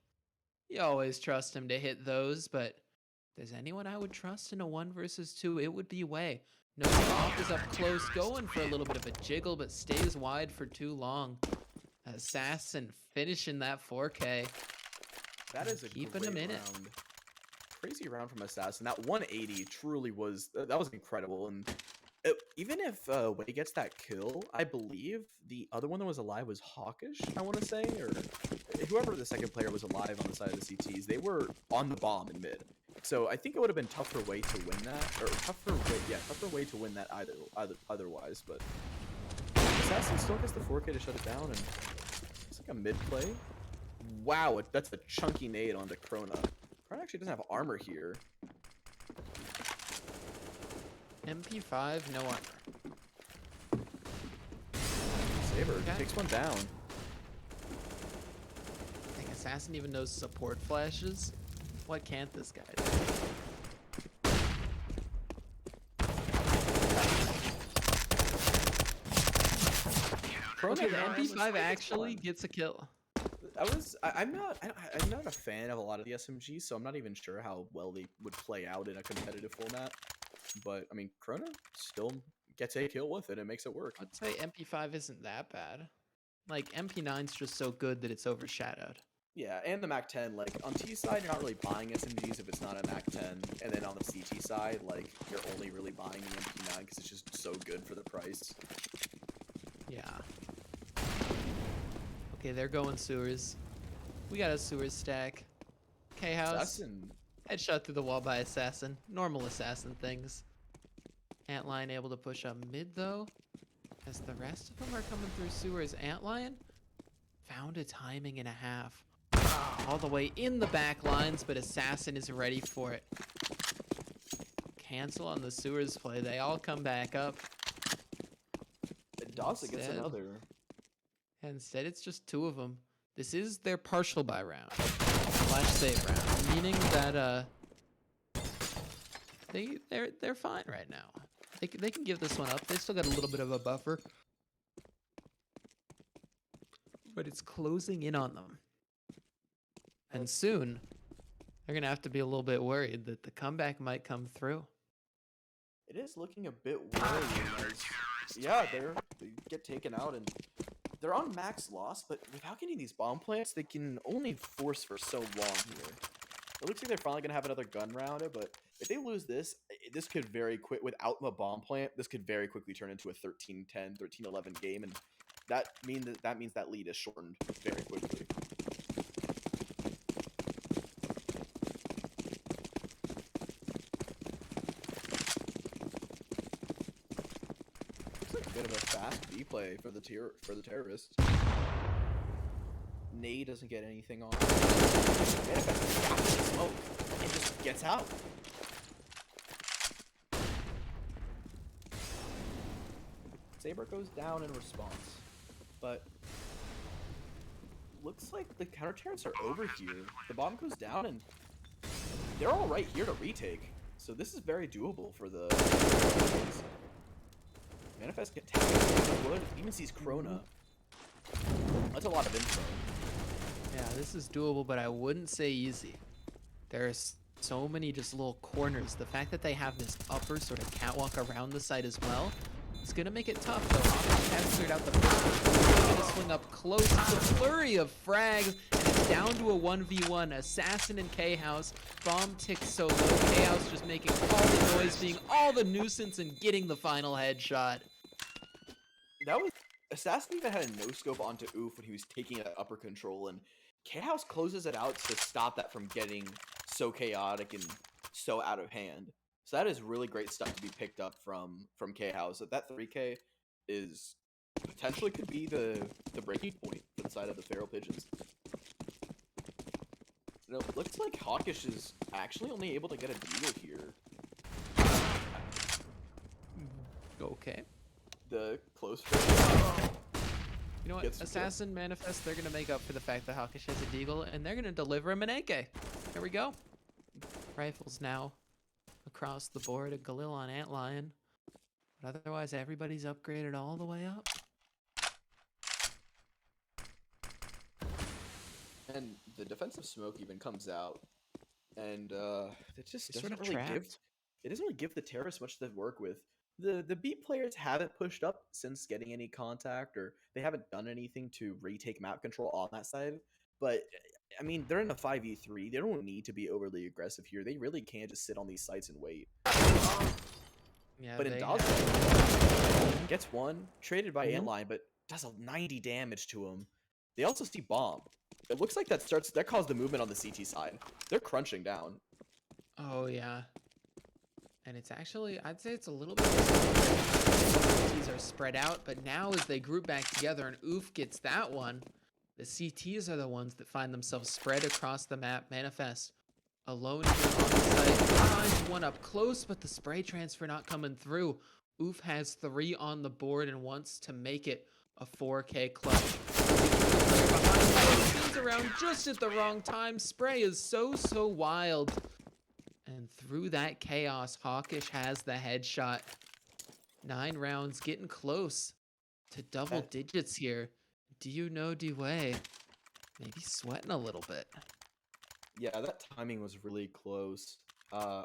You always trust him to hit those, but if there's anyone I would trust in a 1 versus 2, it would be Wei. No off is up close, going for a little bit of a jiggle, but stays wide for too long. Assassin finishing that 4K. That is a Keeping great him in it. round. Crazy round from Assassin. That 180 truly was that was incredible. And even if Wei gets that kill, I believe the other one that was alive was Hawkish, I want to say, or whoever the second player was alive on the side of the CTs. They were on the bomb in mid. So I think it would have been tough for Wei to win that, or tougher Wei to win that otherwise. But Assassin still gets the 4K to shut it down, and it's like a mid play. Wow, that's a chunky nade onto Krona. Krona actually doesn't have armor here. MP5, no armor. Saber Okay. takes one down. I think Assassin even knows support flashes. What can't this guy do? Krona Okay, the looks MP5 like it's actually fun. gets a kill. I'm not a fan of a lot of the SMGs, so I'm not even sure how well they would play out in a competitive format. But I mean, Krona still gets a kill with it and makes it work. I'd say MP5 isn't that bad. Like, MP9's just so good that it's overshadowed. Yeah, and the Mac 10, like on T side, you're not really buying SMGs if it's not a Mac 10, and then on the CT side, like you're only really buying the MP9 because it's just so good for the price. Yeah. Okay, they're going sewers. We got a sewers stack. K-House. Assassin, Headshot through the wall by Assassin. Normal Assassin things. Antlion able to push up mid, though. As the rest of them are coming through sewers. Antlion found a timing and a half. All the way in the back lines, but Assassin is ready for it. Cancel on the sewers play. They all come back up. Dawson gets Instead- another. Instead, it's just two of them. This is their partial buy round. Flash save round. Meaning that, they're fine right now. They can give this one up. They still got a little bit of a buffer. But it's closing in on them. And soon, they're going to have to be a little bit worried that the comeback might come through. It is looking a bit worrying. Yeah, they get taken out, and they're on max loss, but without getting these bomb plants, they can only force for so long here. It looks like they're finally going to have another gun round, but if they lose this, this could very quick, without a bomb plant, this could very quickly turn into a 13-10, 13-11 game, and that means that lead is shortened very quickly. Looks like a bit of a fast B play for the terrorists. Nade doesn't get anything on. Manifest smoke and just gets out. Saber goes down in response, but looks like the counter terrorists are over here. The bomb goes down and they're all right here to retake. So this is very doable for the Manifest get tagged. Even sees Krona. That's a lot of info. Yeah, this is doable, but I wouldn't say easy. There's so many just little corners. The fact that they have this upper sort of catwalk around the site as well, it's going to make it tough, though. Hawkish has cleared out the first one. He's going to swing up close. It's a flurry of frags, and it's down to a 1v1. Assassin and K-House. Bomb ticks so low. K-House just making all the noise, being all the nuisance, and getting the final headshot. That was Assassin even had a no scope onto Oof when he was taking an upper control, and K-House closes it out to stop that from getting so chaotic and so out of hand. So that is really great stuff to be picked up from K-House. That 3K is potentially could be the breaking point for the side of the Feral Pigeons. You know, looks like Hawkish is actually only able to get a deagle here. Okay. The close You know what? Gets- Assassin Manifest, they're going to make up for the fact that Hawkish has a deagle, and they're going to deliver him an AK. Here we go. Rifles now across the board. A Galil on Antlion. But otherwise, everybody's upgraded all the way up. And the defensive smoke even comes out, and it just It's sort doesn't of really give. trapped. It doesn't really give the terrorists much to work with. the B players haven't pushed up since getting any contact, or they haven't done anything to retake map control on that side. But I mean, they're in a 5v3. They don't need to be overly aggressive here. They really can just sit on these sites and wait. Yeah, But in they Daza gets one traded by Mhm. Antline, but does a 90 damage to him. They also see bomb. It looks like that caused the movement on the CT side. They're crunching down. Oh yeah. And it's actually, I'd say it's a little bit. CTs are spread out, but now as they group back together and Oof gets that one, the CTs are the ones that find themselves spread across the map. Manifest alone here on the site, finds one up close, but the spray transfer not coming through. Oof has 3 on the board and wants to make it a 4K clutch. Player behind spins around just at the wrong time. Spray is so wild. And through that chaos, Hawkish has the headshot. 9 rounds, getting close to double digits here. Do you know Dway? Maybe sweating a little bit. Yeah, that timing was really close.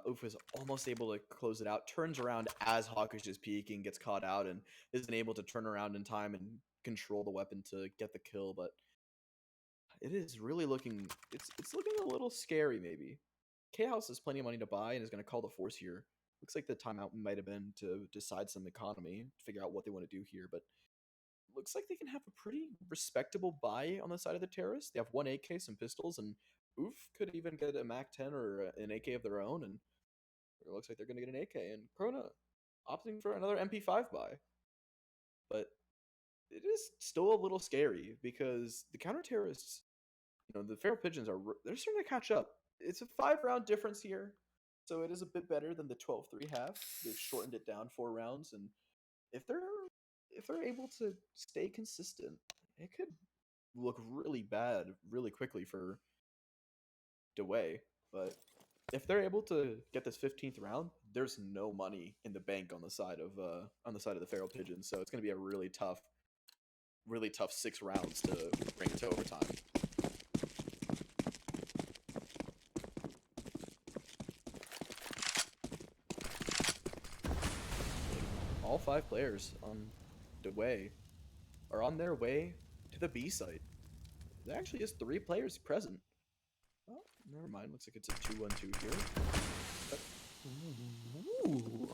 Oof is almost able to close it out. Turns around as Hawkish is peeking, gets caught out, and isn't able to turn around in time and control the weapon to get the kill. But it is really looking. It's looking a little scary, maybe. K-House has plenty of money to buy and is going to call the force here. Looks like the timeout might have been to decide some economy, figure out what they want to do here, but looks like they can have a pretty respectable buy on the side of the terrorists. They have 1 AK, some pistols, and Oof could even get a MAC-10 or an AK of their own, and it looks like they're going to get an AK. And Krona opting for another MP5 buy. But it is still a little scary because the counter-terrorists, the Feral Pigeons they're starting to catch up. It's a 5-round difference here, so it is a bit better than the 12-3 half. They've shortened it down 4 rounds, and if they're able to stay consistent, it could look really bad really quickly for DeWay. But if they're able to get this 15th round, there's no money in the bank on the side of the Feral Pigeons. So it's going to be a really tough 6 rounds to bring it to overtime. All 5 players on the way are on their way to the B site. There actually is 3 players present. Oh, never mind. Looks like it's a 2-1-2 here. Ooh.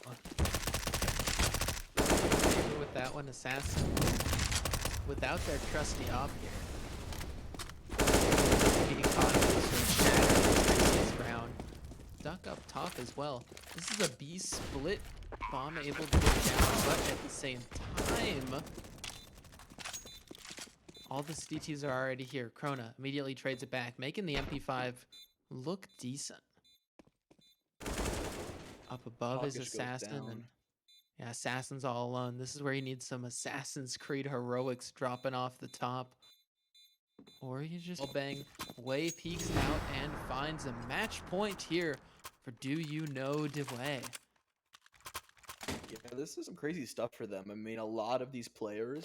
With that one, Assassin. Without their trusty op here. Being caught in this previous round. Duck up top as well. This is a B split. Bomb able to get down, but at the same time, all the CTs are already here. Krona immediately trades it back, making the MP5 look decent. Up above is Hawkish goes Assassin, down. and yeah, Assassin's all alone. This is where you need some Assassin's Creed heroics dropping off the top. Or you just bang. Way peeks out and finds a match point here for Do You Know DeWay. Yeah, this is some crazy stuff for them. I mean, a lot of these players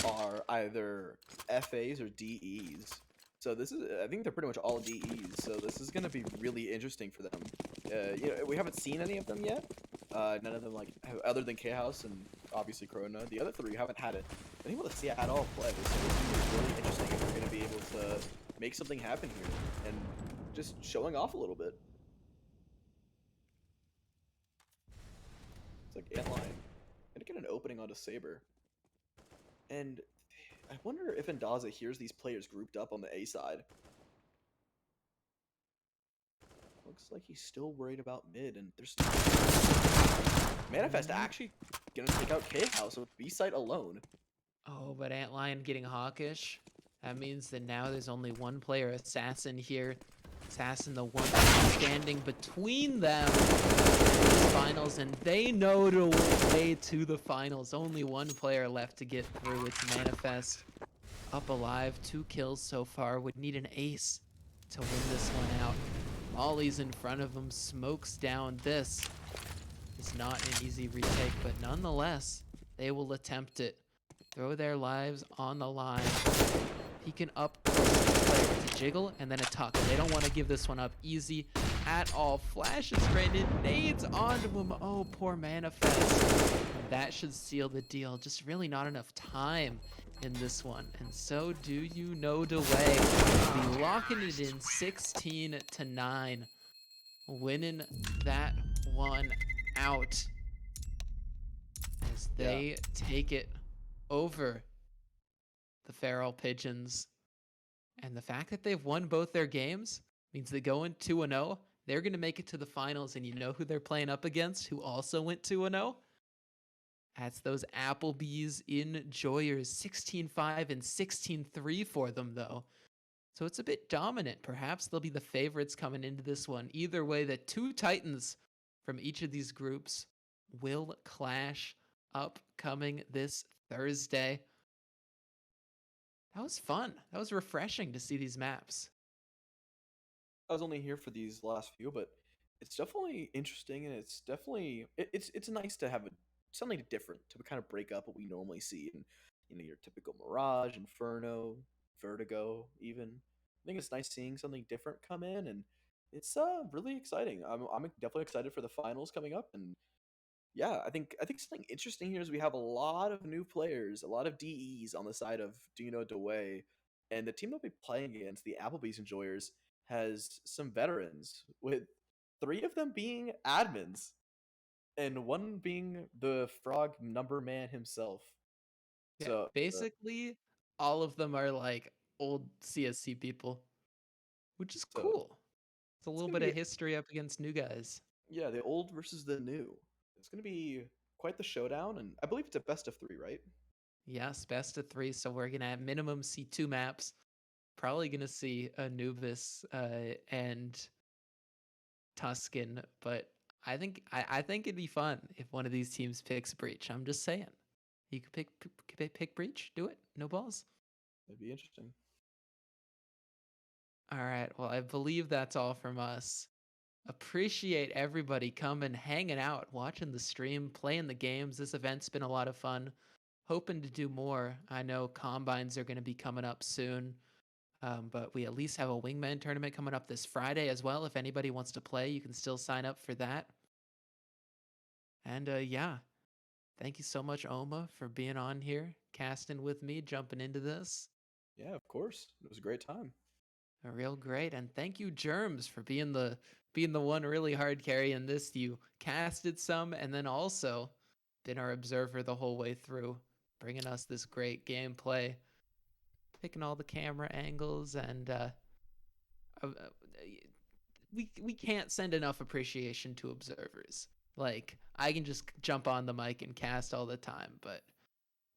are either FAs or DEs. So I think they're pretty much all DEs. So this is going to be really interesting for them. We haven't seen any of them yet. None of them, other than K-House and obviously Corona. The other 3 haven't been able to see at all play. So it's going to be really interesting if they're going to be able to make something happen here and just showing off a little bit. It's like Antline. Gonna get an opening onto Saber. And I wonder if Ndaza hears these players grouped up on the A side. Looks like he's still worried about mid, and there's Manifest actually gonna take out K-House with B site alone. Oh, but Antlion getting hawkish. That means that now there's only one player, Assassin here. Assassin, the one standing between them in the finals, and they know the way to the finals. Only one player left to get through. It's Manifest. Up alive, 2 kills so far. Would need an ace to win this one out. Molly's in front of him, smokes down. This is not an easy retake, but nonetheless, they will attempt it. Throw their lives on the line. He can up close to the player with a jiggle and then a tuck. They don't want to give this one up easy. at all. Flashes Brandon, nades onto him. Oh, poor Manifest. And that should seal the deal. Just really not enough time in this one. And so do you know DeWay. Be locking it in 16-9. Winning that one out as they take it over the Feral Pigeons. And the fact that they've won both their games means they go in 2-0. They're going to make it to the finals, and you know who they're playing up against, who also went 2-0? That's those Applebee's Enjoyers, 16-5 and 16-3 for them, though. So it's a bit dominant. Perhaps they'll be the favorites coming into this one. Either way, the two Titans from each of these groups will clash upcoming this Thursday. That was fun. That was refreshing to see these maps. I was only here for these last few, but it's definitely interesting, and it's definitely it's nice to have something different to kind of break up what we normally see in your typical Mirage, Inferno, Vertigo. Even I think it's nice seeing something different come in, and it's really exciting. I'm definitely excited for the finals coming up, and yeah, I think something interesting here is we have a lot of new players, a lot of DEs on the side of Dino DeWay, and the team they'll be playing against, the Applebee's Enjoyers, has some veterans, with three of them being admins, and one being the Frog Number Man himself. Yeah, So basically, all of them are like old CSC people, which is so cool. It's a it's little gonna bit be of history up against new guys. yeah, the old versus the new. It's gonna be quite the showdown, and I believe it's a best of three, right? Yes, best of three. So we're gonna at minimum see two maps. Probably gonna see Anubis and Tuscan, but I think it'd be fun if one of these teams picks Breach. I'm just saying, you could pick Breach. Do it. No balls. It'd be interesting. All right. Well, I believe that's all from us. Appreciate everybody coming, hanging out, watching the stream, playing the games. This event's been a lot of fun. Hoping to do more. I know combines are going to be coming up soon, but we at least have a wingman tournament coming up this Friday as well. If anybody wants to play, you can still sign up for that. And yeah, thank you so much, Oma, for being on here, casting with me, jumping into this. Yeah, of course. It was a great time. Real great, and thank you, Germs, for being the one really hard carry in this. You casted some, and then also been our observer the whole way through, bringing us this great gameplay, picking all the camera angles, and uh, we can't send enough appreciation to observers. Like I can just jump on the mic and cast all the time, but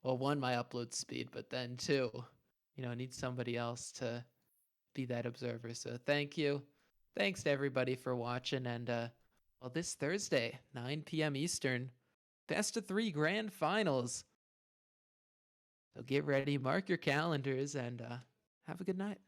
well, one, my upload speed, but then two, I need somebody else to be that observer. So thank you. Thanks to everybody for watching. And well, this Thursday, 9 p.m. Eastern, best of three grand finals. So get ready, mark your calendars, and have a good night.